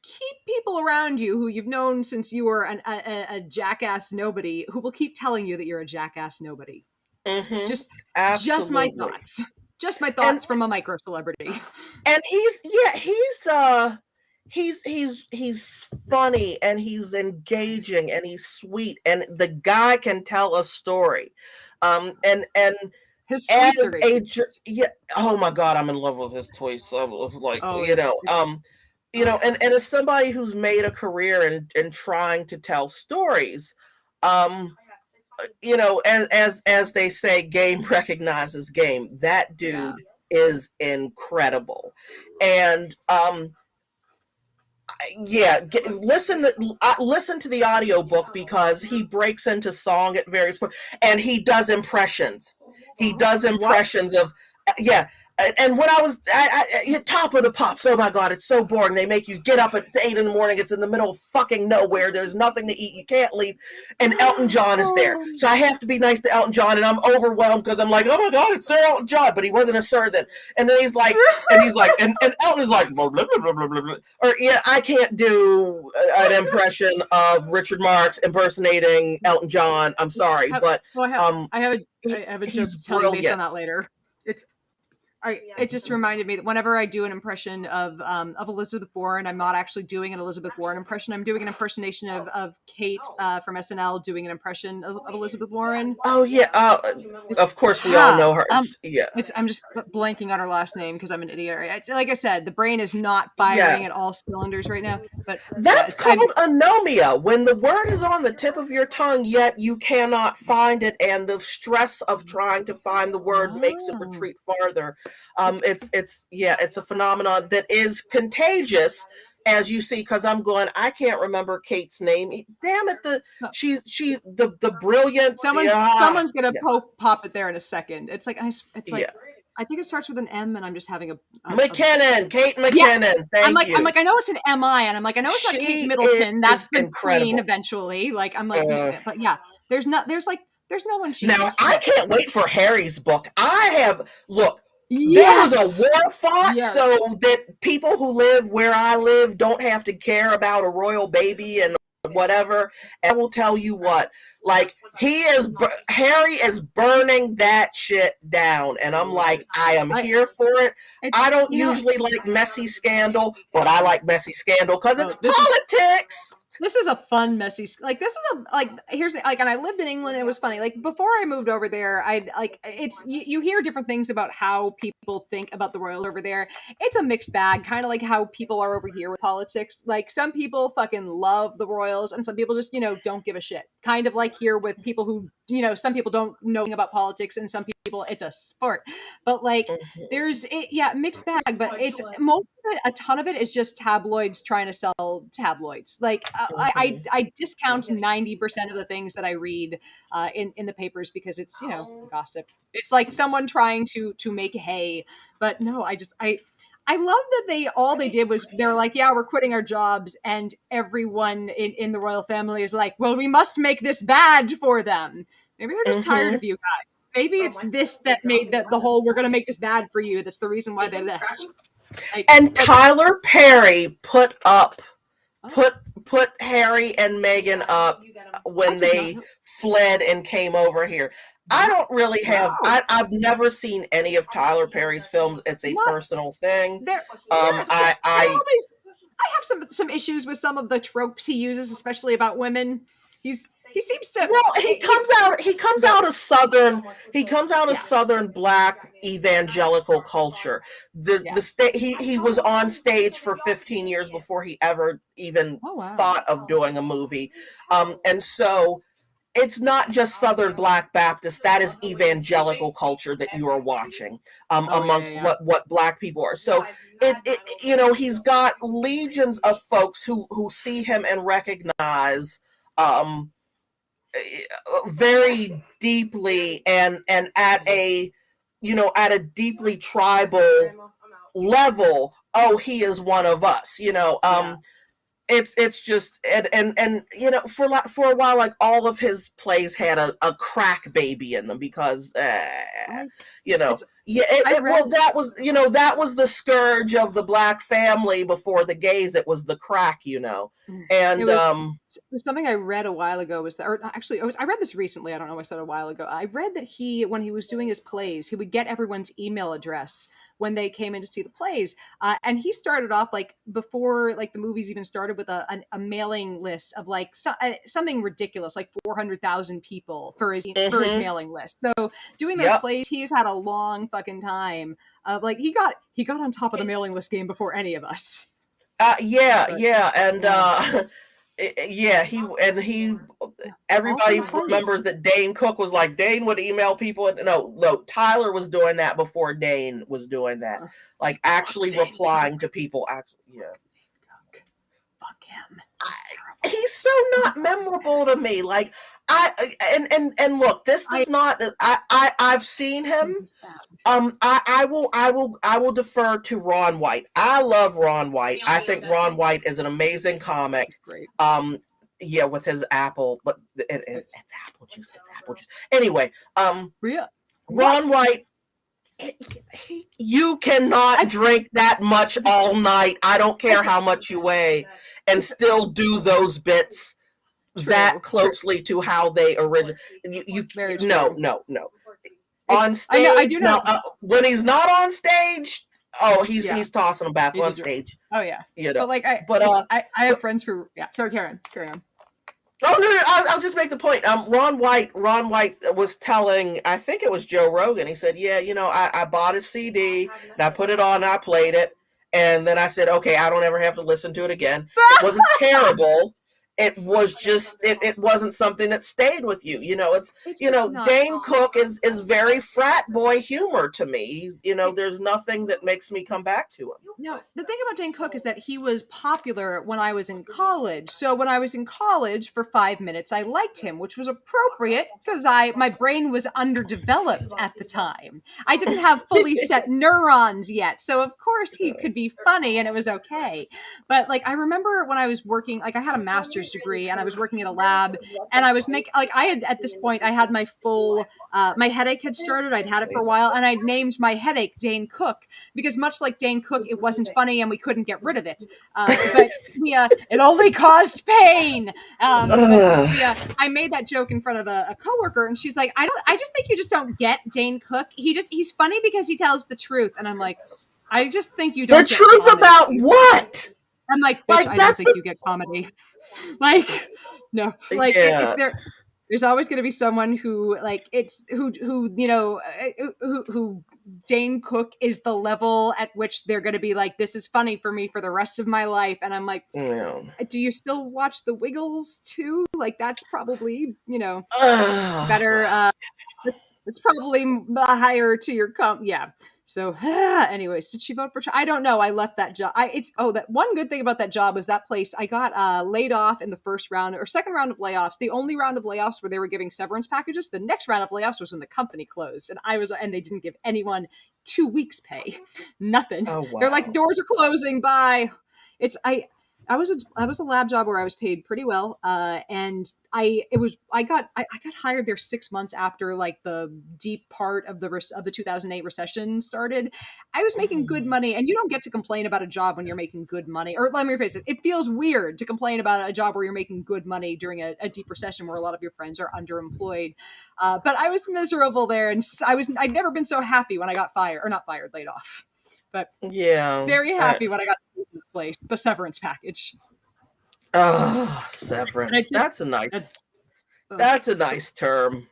keep people around you who you've known since you were a jackass nobody, who will keep telling you that you're a jackass nobody. Mm-hmm. Just my thoughts. Just my thoughts from a micro celebrity. And he's funny and he's engaging and he's sweet and the guy can tell a story. And his tweets are oh my God, I'm in love with his tweets. So and as somebody who's made a career in trying to tell stories, as they say, game recognizes game. That dude is incredible. And listen to the audiobook because he breaks into song at various points and he does impressions. He does impressions of And when I was at Top of the Pops, oh my God, it's so boring. They make you get up at 8 in the morning. It's in the middle of fucking nowhere. There's nothing to eat. You can't leave. And Elton John is there. So I have to be nice to Elton John. And I'm overwhelmed because I'm like, oh my God, it's Sir Elton John. But he wasn't a sir then. And then he's like, and Elton's like, blah, blah, blah, blah, blah, blah. Or, I can't do an impression of Richard Marx impersonating Elton John. I'm sorry. But I have a joke to tell you based on that later. It just reminded me that whenever I do an impression of Elizabeth Warren, I'm not actually doing an Elizabeth Warren impression. I'm doing an impersonation of Kate from SNL doing an impression of Elizabeth Warren. Oh yeah, of course we all know her. I'm just blanking on her last name because I'm an idiot. Like I said, the brain is not firing at all cylinders right now. But that's called anomia, when the word is on the tip of your tongue yet you cannot find it, and the stress of trying to find the word makes it retreat farther. It's a phenomenon that is contagious, as you see, because I'm going, I can't remember Kate's name. Damn it, the brilliant. Someone's gonna pop it there in a second. It's like I think it starts with an M, and I'm just having McKinnon, Kate McKinnon. Yeah. I'm like, I know it's an MI, and I'm like, I know it's not Kate Middleton. That's the queen eventually. Like, I'm like, but yeah, there's no one. I can't wait for Harry's book. There was a war fought so that people who live where I live don't have to care about a royal baby and whatever. And I will tell you what, like Harry is burning that shit down, and I'm like, I am here for it. I don't usually like messy scandal, but I like messy scandal because it's politics. This is a fun, messy, like, this is a, like, here's, like, and I lived in England, and it was funny, like, before I moved over there, you hear different things about how people think about the royals over there. It's a mixed bag, kind of like how people are over here with politics. Like, some people fucking love the royals, and some people just, don't give a shit. Kind of like here with people who, some people don't know about politics, and some people, it's a sport. But, like, there's, mixed bag, but it's, most of it, a ton of it is just tabloids trying to sell tabloids. Like, I discount 90% of the things that I read in the papers because it's, gossip. It's like someone trying to make hay. But no, I love that all they did was they're like, yeah, we're quitting our jobs, and everyone in the royal family is like, well, we must make this bad for them. Maybe they're just tired of you guys. Maybe it's this that made the whole, we're going to make this bad for you. That's the reason why they left. And Tyler Perry put Harry and Meghan up when they fled and came over here. I don't really have. I've never seen any of Tyler Perry's films. It's a personal thing. I have some issues with some of the tropes he uses, especially about women. He seems to. Well, he comes out of Southern Black evangelical culture. He was on stage for 15 years before he ever even thought of doing a movie, and so it's not just Southern Black Baptist. That is evangelical culture that you are watching amongst what Black people are. So he's got legions of folks who see him and recognize. Very deeply and at a deeply tribal level. Oh, he is one of us. It's just and for a while, like, all of his plays had a crack baby in them because that was the scourge of the Black family before the gays. It was the crack, and it was something I read a while ago. I read this recently. I don't know. I said a while ago. I read that when he was doing his plays, he would get everyone's email address when they came in to see the plays, and he started off, like, before, like, the movies even started, with a mailing list of, like, something ridiculous, like 400,000 people for his mailing list. So doing those plays, he's had a long fucking time. Like, he got on top of the mailing list game before any of us. Everybody remembers that Dane Cook was like, Dane would email people. No, Tyler was doing that before Dane was doing that. Like, actually replying to people. Fuck him. He's so not memorable to me. Like, and look, this does not. I've seen him. I will defer to Ron White. I love Ron White. I think Ron White is an amazing comic. Great. With his apple, but it's apple juice. It's apple juice. Anyway, Ron White. You cannot drink that much all night. I don't care how much you weigh, and still do those bits that closely to how they originate. No. On stage, I do know. When he's not on stage, he's tossing them back on stage. Oh yeah, but like I have friends who Sorry, Karen, carry on. Oh no, I'll just make the point. Ron White was telling, I think it was Joe Rogan. He said, I bought a CD and I put it on, and I played it, and then I said, okay, I don't ever have to listen to it again. It wasn't terrible. It was just it wasn't something that stayed with you. Dane Cook is very frat boy humor to me. There's nothing that makes me come back to him. No, the thing about Dane Cook is that he was popular when I was in college. So when I was in college for 5 minutes, I liked him, which was appropriate because my brain was underdeveloped at the time. I didn't have fully set neurons yet. So of course he could be funny and it was okay. But like, I remember when I was working, like, I had a master's bachelor's degree, and I was working at a lab, and I was at this point, I had my full, my headache had started. I'd had it for a while, and I'd named my headache Dane Cook, because much like Dane Cook, it wasn't funny and we couldn't get rid of it. But it only caused pain. I made that joke in front of a coworker, and she's like, I just think you just don't get Dane Cook. He's funny because he tells the truth. And I'm like, I just think you don't get truth comedy. About what? I'm like, bitch, I don't think you get comedy. Like, no, like if there's always going to be someone who like who Dane Cook is the level at which they're going to be like, this is funny for me for the rest of my life. And I'm like, do you still watch The Wiggles too? Like, that's probably, better. It's probably higher to your yeah. So anyways, did she vote for I don't know. I left that job. That one good thing about that job was that place I got laid off in the first round or second round of layoffs. The only round of layoffs where they were giving severance packages. The next round of layoffs was when the company closed, and they didn't give anyone 2 weeks pay. Nothing. Oh, wow. They're like, doors are closing. Bye. I was a lab job where I was paid pretty well, and I got hired there 6 months after like the deep part of the 2008 recession started. I was making good money, and you don't get to complain about a job when you're making good money. Or let me rephrase it: it feels weird to complain about a job where you're making good money during a deep recession where a lot of your friends are underemployed. But I was miserable there, and I'd never been so happy when I got laid off. But very happy when I got to the place, the severance package. Oh, severance. That's a nice term.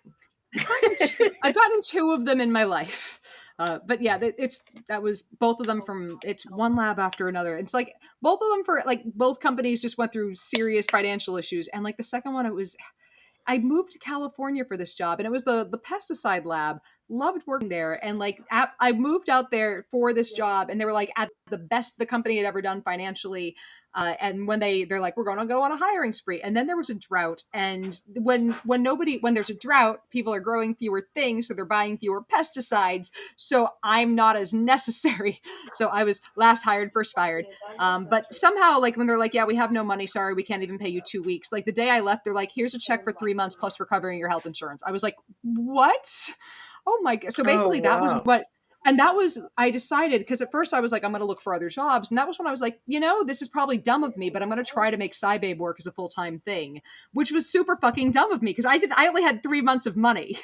I've gotten 2 of them in my life. But yeah, that was both of them it's one lab after another. It's like both of them both companies just went through serious financial issues. And like the second one, I moved to California for this job, and it was the pesticide lab. Loved working there, and I moved out there for this job, and they were like at the best the company had ever done financially. And when they're like, we're going to go on a hiring spree, and then there was a drought, and when there's a drought, people are growing fewer things, so they're buying fewer pesticides. So I'm not as necessary. So I was last hired, first fired. But somehow, like when they're like, yeah, we have no money, sorry, we can't even pay you 2 weeks. Like the day I left, they're like, here's a check for 3 months plus recovering your health insurance. I was like, what? Oh my God. So basically that was what, and that was, I decided, because at first I was like, I'm going to look for other jobs. And that was when I was like, this is probably dumb of me, but I'm going to try to make SciBabe work as a full-time thing, which was super fucking dumb of me because I only had 3 months of money.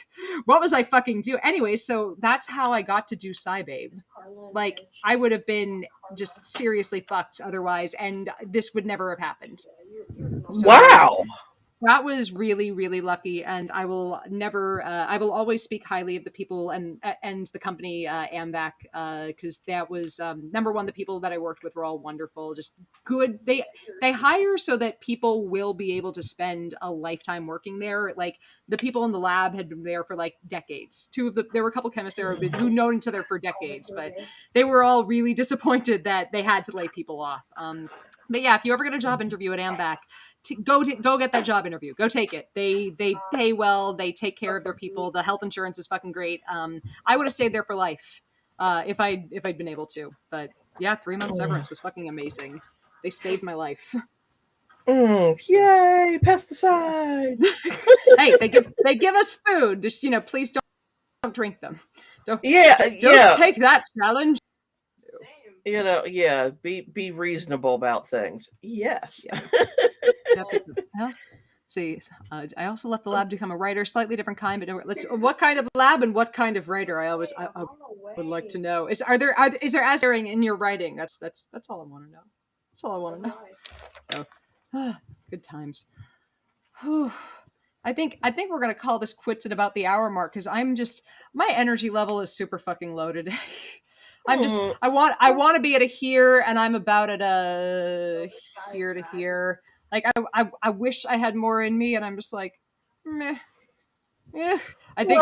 What was I fucking do? Anyway, so that's how I got to do SciBabe. Like I would have been just seriously fucked otherwise. And this would never have happened. So, wow. That was really, really lucky, and I will always speak highly of the people and the company Ambac, because that was number one. The people that I worked with were all wonderful, just good. They hire so that people will be able to spend a lifetime working there. Like the people in the lab had been there for like decades. There were a couple chemists there who known each other for decades, but they were all really disappointed that they had to lay people off. But yeah, if you ever get a job interview at Ambac, go get that job interview. Go take it. They pay well. They take care of their people. The health insurance is fucking great. I would have stayed there for life if I'd been able to. But yeah, 3 months severance was fucking amazing. They saved my life. Yay, pesticides. Hey, they give us food. Just please don't drink them. Don't take that challenge. Be reasonable about things. Yes. Yeah. See, I also left the lab to become a writer, slightly different kind, but what kind of lab and what kind of writer? I would like to know. Is there asering in your writing? That's all I want to know. That's all I want to know. So, good times. I think we're gonna call this quits at about the hour mark because my energy level is super fucking loaded. I want to be at a here, and I'm about at a here to here. Like I wish I had more in me, and I'm just like, meh. Yeah. I think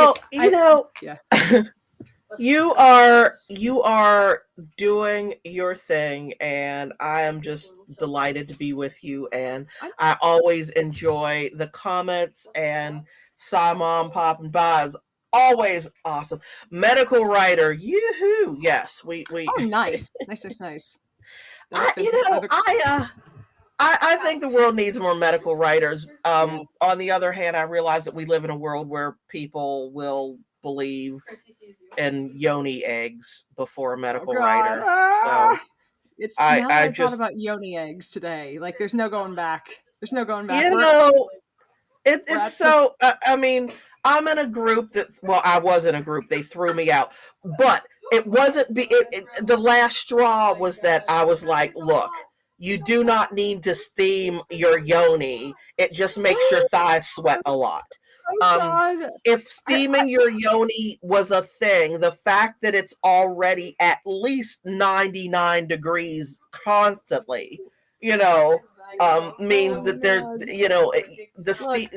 you are doing your thing, and I am just delighted to be with you. And I always enjoy the comments, and Mom, Pop, and Baz. Always awesome. Medical writer, yoo-hoo. Yes, we. Oh, nice. Nice. I think the world needs more medical writers. On the other hand, I realize that we live in a world where people will believe in yoni eggs before a medical writer. So it's now that I thought about yoni eggs today. Like, there's no going back. There's no going back. It's so. I mean, I'm in a group that. Well, I was in a group. They threw me out, but it wasn't. The last straw was that I was like, look. You do not need to steam your yoni. It just makes your thighs sweat a lot. If steaming your yoni was a thing, the fact that it's already at least 99 degrees constantly, means that there's, the steam.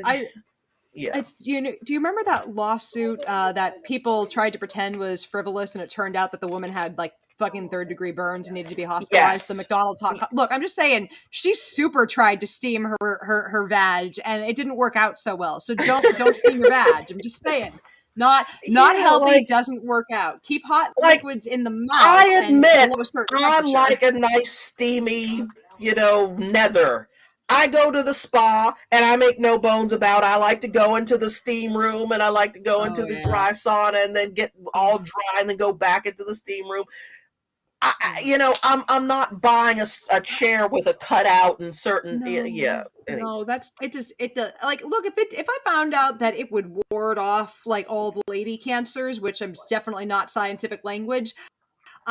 Yeah. Do you remember that lawsuit that people tried to pretend was frivolous, and it turned out that the woman had like fucking 3rd-degree burns and needed to be hospitalized? Yes. The McDonald's look, I'm just saying, she super tried to steam her vag, and it didn't work out so well. So don't steam your vag. I'm just saying. Not healthy, doesn't work out. Keep hot liquids in the mouth. I admit, I like a nice steamy, nether. I go to the spa, and I make no bones about it. I like to go into the steam room, and I like to go into the dry sauna, and then get all dry, and then go back into the steam room. I'm not buying a chair with a cutout and certain. No, that's it. Like, look, if I found out that it would ward off like all the lady cancers, which is definitely not scientific language.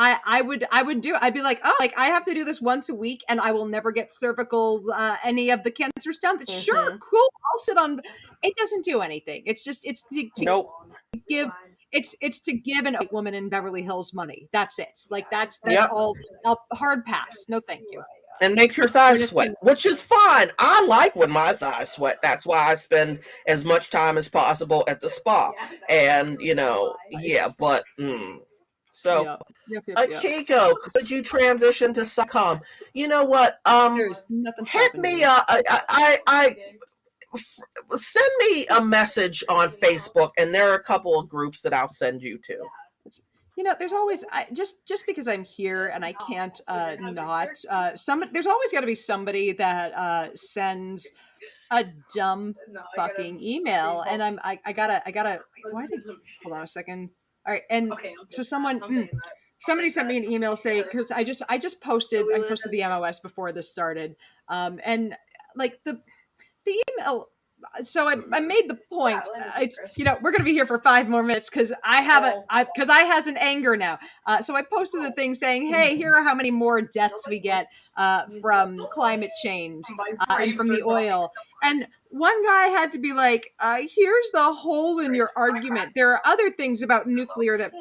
I would do. I'd be like, oh, like I have to do this once a week, and I will never get cervical any of the cancer stuff. Mm-hmm. Sure, cool. I'll sit on. It doesn't do anything. It's just to give. It's to give a woman in Beverly Hills money. That's it. Like that's all. Hard pass. No, thank you. And makes your thighs sweat, which is fine. I like when my thighs sweat. That's why I spend as much time as possible at the spa. And but. So, Akiko, could you transition to SciComm? You know what? There's nothing. Hit me. Send me a message on Facebook, and there are a couple of groups that I'll send you to. There's always just because I'm here and I can't not. There's always got to be somebody that sends a dumb fucking email, and I gotta. Why did? Hold on a second. All right, and so somebody sent me an email saying, because I just posted the MOS before this started, and like the email. So I made the point. It's we're gonna be here for 5 more minutes because I has an anger now. So I posted the thing saying, hey, here are how many more deaths we get from climate change and from the oil. And one guy had to be like, here's the hole in your argument. There are other things about nuclear that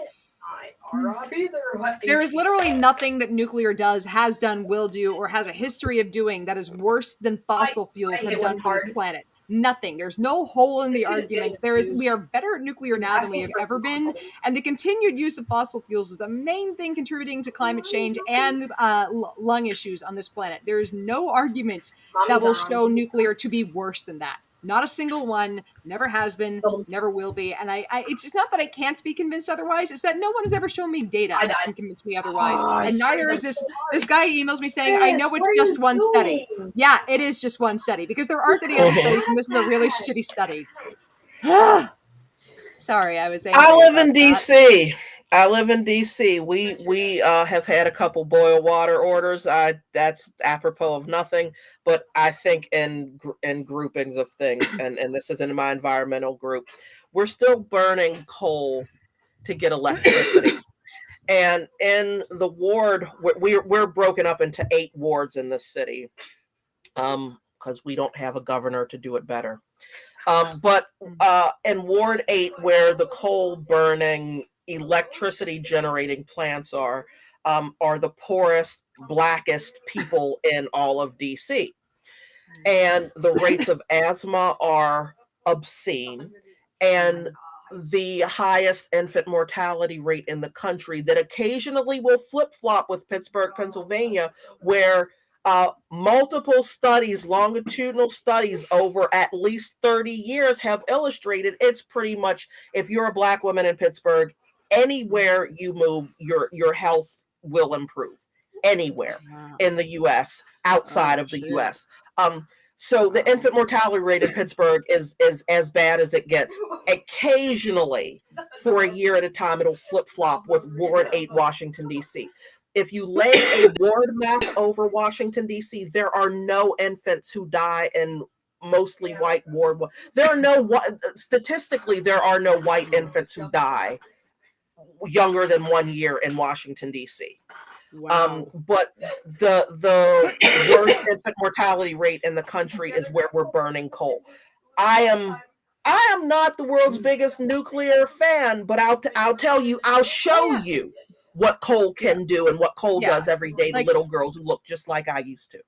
there is literally nothing that nuclear does, has done, will do, or has a history of doing that is worse than fossil fuels have done for this planet. Nothing. There's no hole in the argument. We are better at nuclear now than we have ever been, and the continued use of fossil fuels is the main thing contributing to climate change and lung issues on this planet. There is no argument that will show nuclear to be worse than that. Not a single one. Never has been. Never will be. And it's not that I can't be convinced otherwise. It's that no one has ever shown me data that can convince me otherwise. And neither is this guy emails me saying, I know it's just one study. Yeah, it is just one study because there aren't any other studies, and this is a really shitty study. Sorry, I was angry. I live in DC. We have had a couple boil water orders. That's apropos of nothing, but I think in groupings of things, and this is in my environmental group, we're still burning coal to get electricity. And in the ward, we're broken up into 8 wards in this city, because we don't have a governor to do it better. But in Ward 8, where the coal burning electricity generating plants are the poorest, blackest people in all of DC. And the rates of asthma are obscene, and the highest infant mortality rate in the country that occasionally will flip-flop with Pittsburgh, Pennsylvania, where multiple studies, longitudinal studies over at least 30 years have illustrated it's pretty much, if you're a Black woman in Pittsburgh, anywhere you move, your health will improve. anywhere in the U.S. outside of the U.S. So the infant mortality rate in Pittsburgh is as bad as it gets. Occasionally, for a year at a time, it'll flip-flop with Ward 8, Washington, D.C. If you lay a ward map over Washington, D.C., there are no infants who die in mostly white ward. Statistically, there are no white infants who die younger than 1 year in Washington, D.C. Wow. But the worst infant mortality rate in the country is where we're burning coal. I am not the world's biggest nuclear fan, but I'll tell you, I'll show you what coal can do and what coal does every day to little girls who look just like I used to.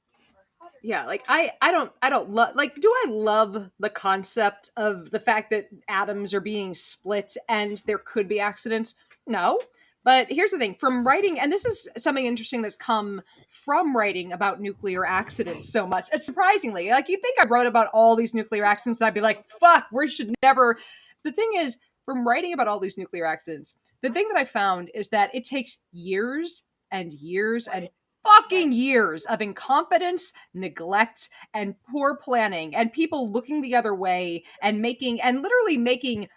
Yeah, like I don't love, like, do I love the concept of the fact that atoms are being split and there could be accidents? No. But here's the thing, from writing, and this is something interesting that's come from writing about nuclear accidents so much. It's surprisingly, like, you'd think I wrote about all these nuclear accidents and I'd be like, fuck, we should never. The thing is, from writing about all these nuclear accidents, the thing that I found is that it takes years and years and fucking years of incompetence, neglect, and poor planning, and people looking the other way and literally making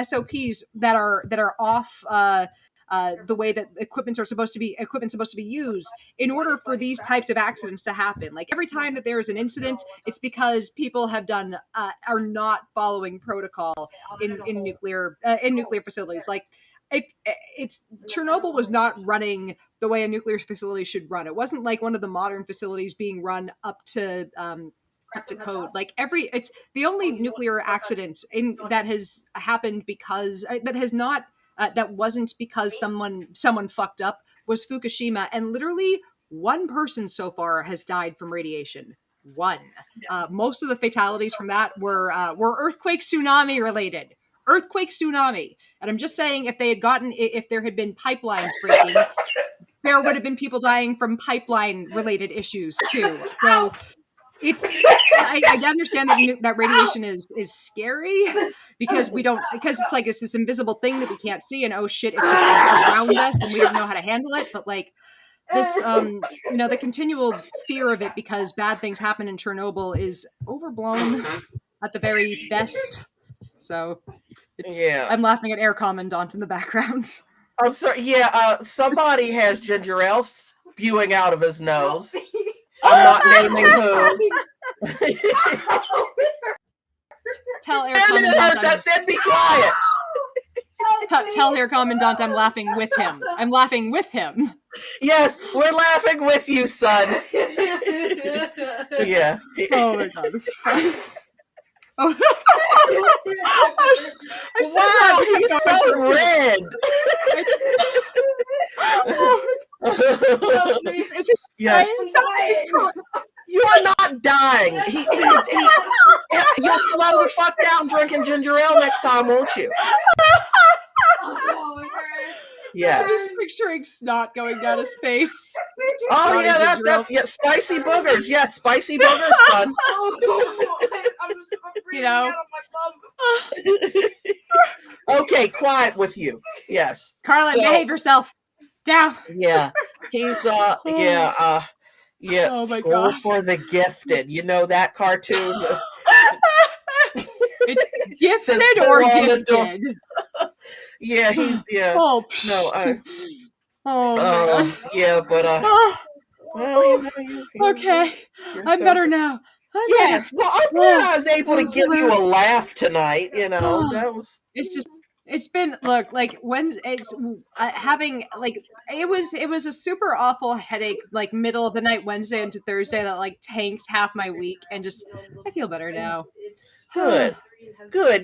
SOPs that are off the way that equipment's supposed to be used in order for these types of accidents to happen. Like, every time that there is an incident, it's because people are not following protocol in nuclear facilities. Like, it's Chernobyl was not running the way a nuclear facility should run. It wasn't like one of the modern facilities being run up to code. Like, it's the only nuclear accident that has happened because that wasn't because someone fucked up was Fukushima, and literally one person so far has died from radiation. One. Most of the fatalities from that were earthquake tsunami related. Earthquake tsunami. And I'm just saying, if there had been pipelines breaking, there would have been people dying from pipeline related issues too. So I understand that radiation is scary because it's this invisible thing that we can't see, and oh shit, it's just around us and we don't know how to handle it. But like this, the continual fear of it because bad things happen in Chernobyl is overblown at the very best. So I'm laughing at Air Commandant in the background. I'm sorry. Yeah, somebody has ginger ale spewing out of his nose. I'm not naming who. Tell Air Commandant. I said be quiet. Tell Air Commandant I'm laughing with him. I'm laughing with him. Yes, we're laughing with you, son. Yeah. Oh my god, this is fun. Oh. Wow, he's so red. Yes. You are not dying. You'll slow the fuck down drinking ginger ale next time, won't you? Yes. I'm picturing snot going down his face. Oh yeah, that's spicy boogers. Yes, spicy boogers, son. Okay, quiet with you. Yes. Carlin, behave yourself. Down. Yeah. He's Oh my School God. For the Gifted. You know that cartoon? It's gifted or gifted. Yeah, he's Oh, yeah, but well, okay. I'm better now. Yes, well, I'm glad I was able to give you a laugh tonight. That was. It's been when it's having it was a super awful headache middle of the night Wednesday into Thursday that tanked half my week, and just I feel better now. Good.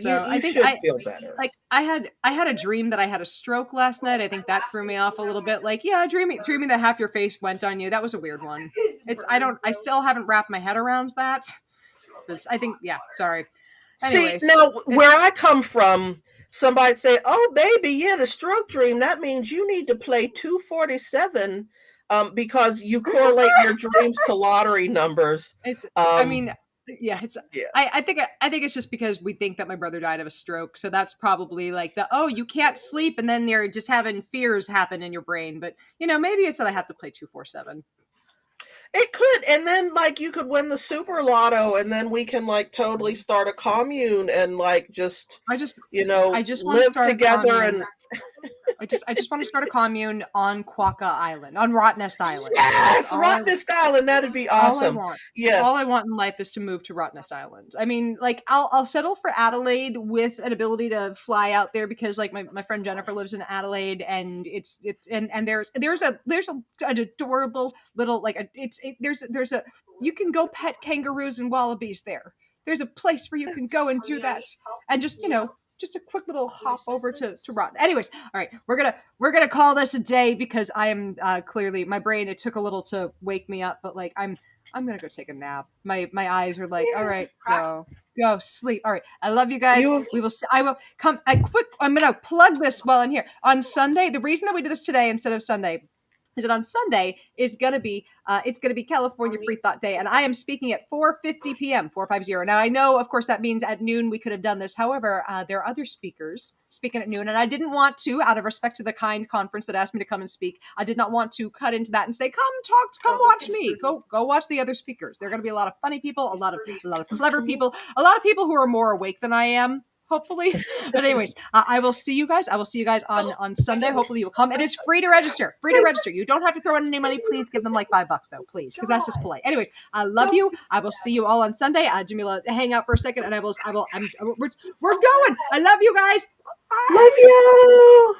So you should feel better. I had a dream that I had a stroke last night. I think that threw me off a little bit. Dreaming that half your face went on you. That was a weird one. I still haven't wrapped my head around that. I think sorry. Anyways, see, now where I come from, somebody'd say, "Oh, baby, yeah, the stroke dream. That means you need to play 247 because you correlate your dreams to lottery numbers." Yeah, it's. Yeah. I think it's just because we think that my brother died of a stroke, so that's probably like you can't sleep, and then you're just having fears happen in your brain. But maybe it's that I have to play 247. It could, and then like you could win the super lotto, and then we can like totally start a commune and like just I just want to live start together and. I just want to start a commune on Quokka Island, on Rottnest Island. Yes, Rottnest Island. That'd be awesome. All I want in life is to move to Rottnest Island. I mean, like I'll settle for Adelaide with an ability to fly out there because like my friend Jennifer lives in Adelaide, and there's an adorable little there's a you can go pet kangaroos and wallabies there. There's a place where you can go and do that, and just a quick little hop over to Rotten. Anyways, all right, we're gonna call this a day because I am clearly my brain. It took a little to wake me up, but like I'm gonna go take a nap. My eyes are like, all right, go sleep. All right, I love you guys. I will come. I'm gonna plug this while I'm here on Sunday. The reason that we do this today instead of Sunday is that on Sunday is going to be California Free Thought Day, and I am speaking at 4:50 p.m. 450. Now I know, of course, that means at noon we could have done this. However, there are other speakers speaking at noon, and I didn't want to, out of respect to the kind conference that asked me to come and speak, I did not want to cut into that and say, come watch me. Go watch the other speakers. There are going to be a lot of funny people, a lot of clever people, a lot of people who are more awake than I am. Hopefully. But anyways, I will see you guys. On Sunday. Hopefully you will come. It is free to register. You don't have to throw in any money. Please give them like $5 though, please, because that's just polite. Anyways, I love you. I will see you all on Sunday. Jamila, hang out for a second, and we're going. I love you guys. Bye. Love you.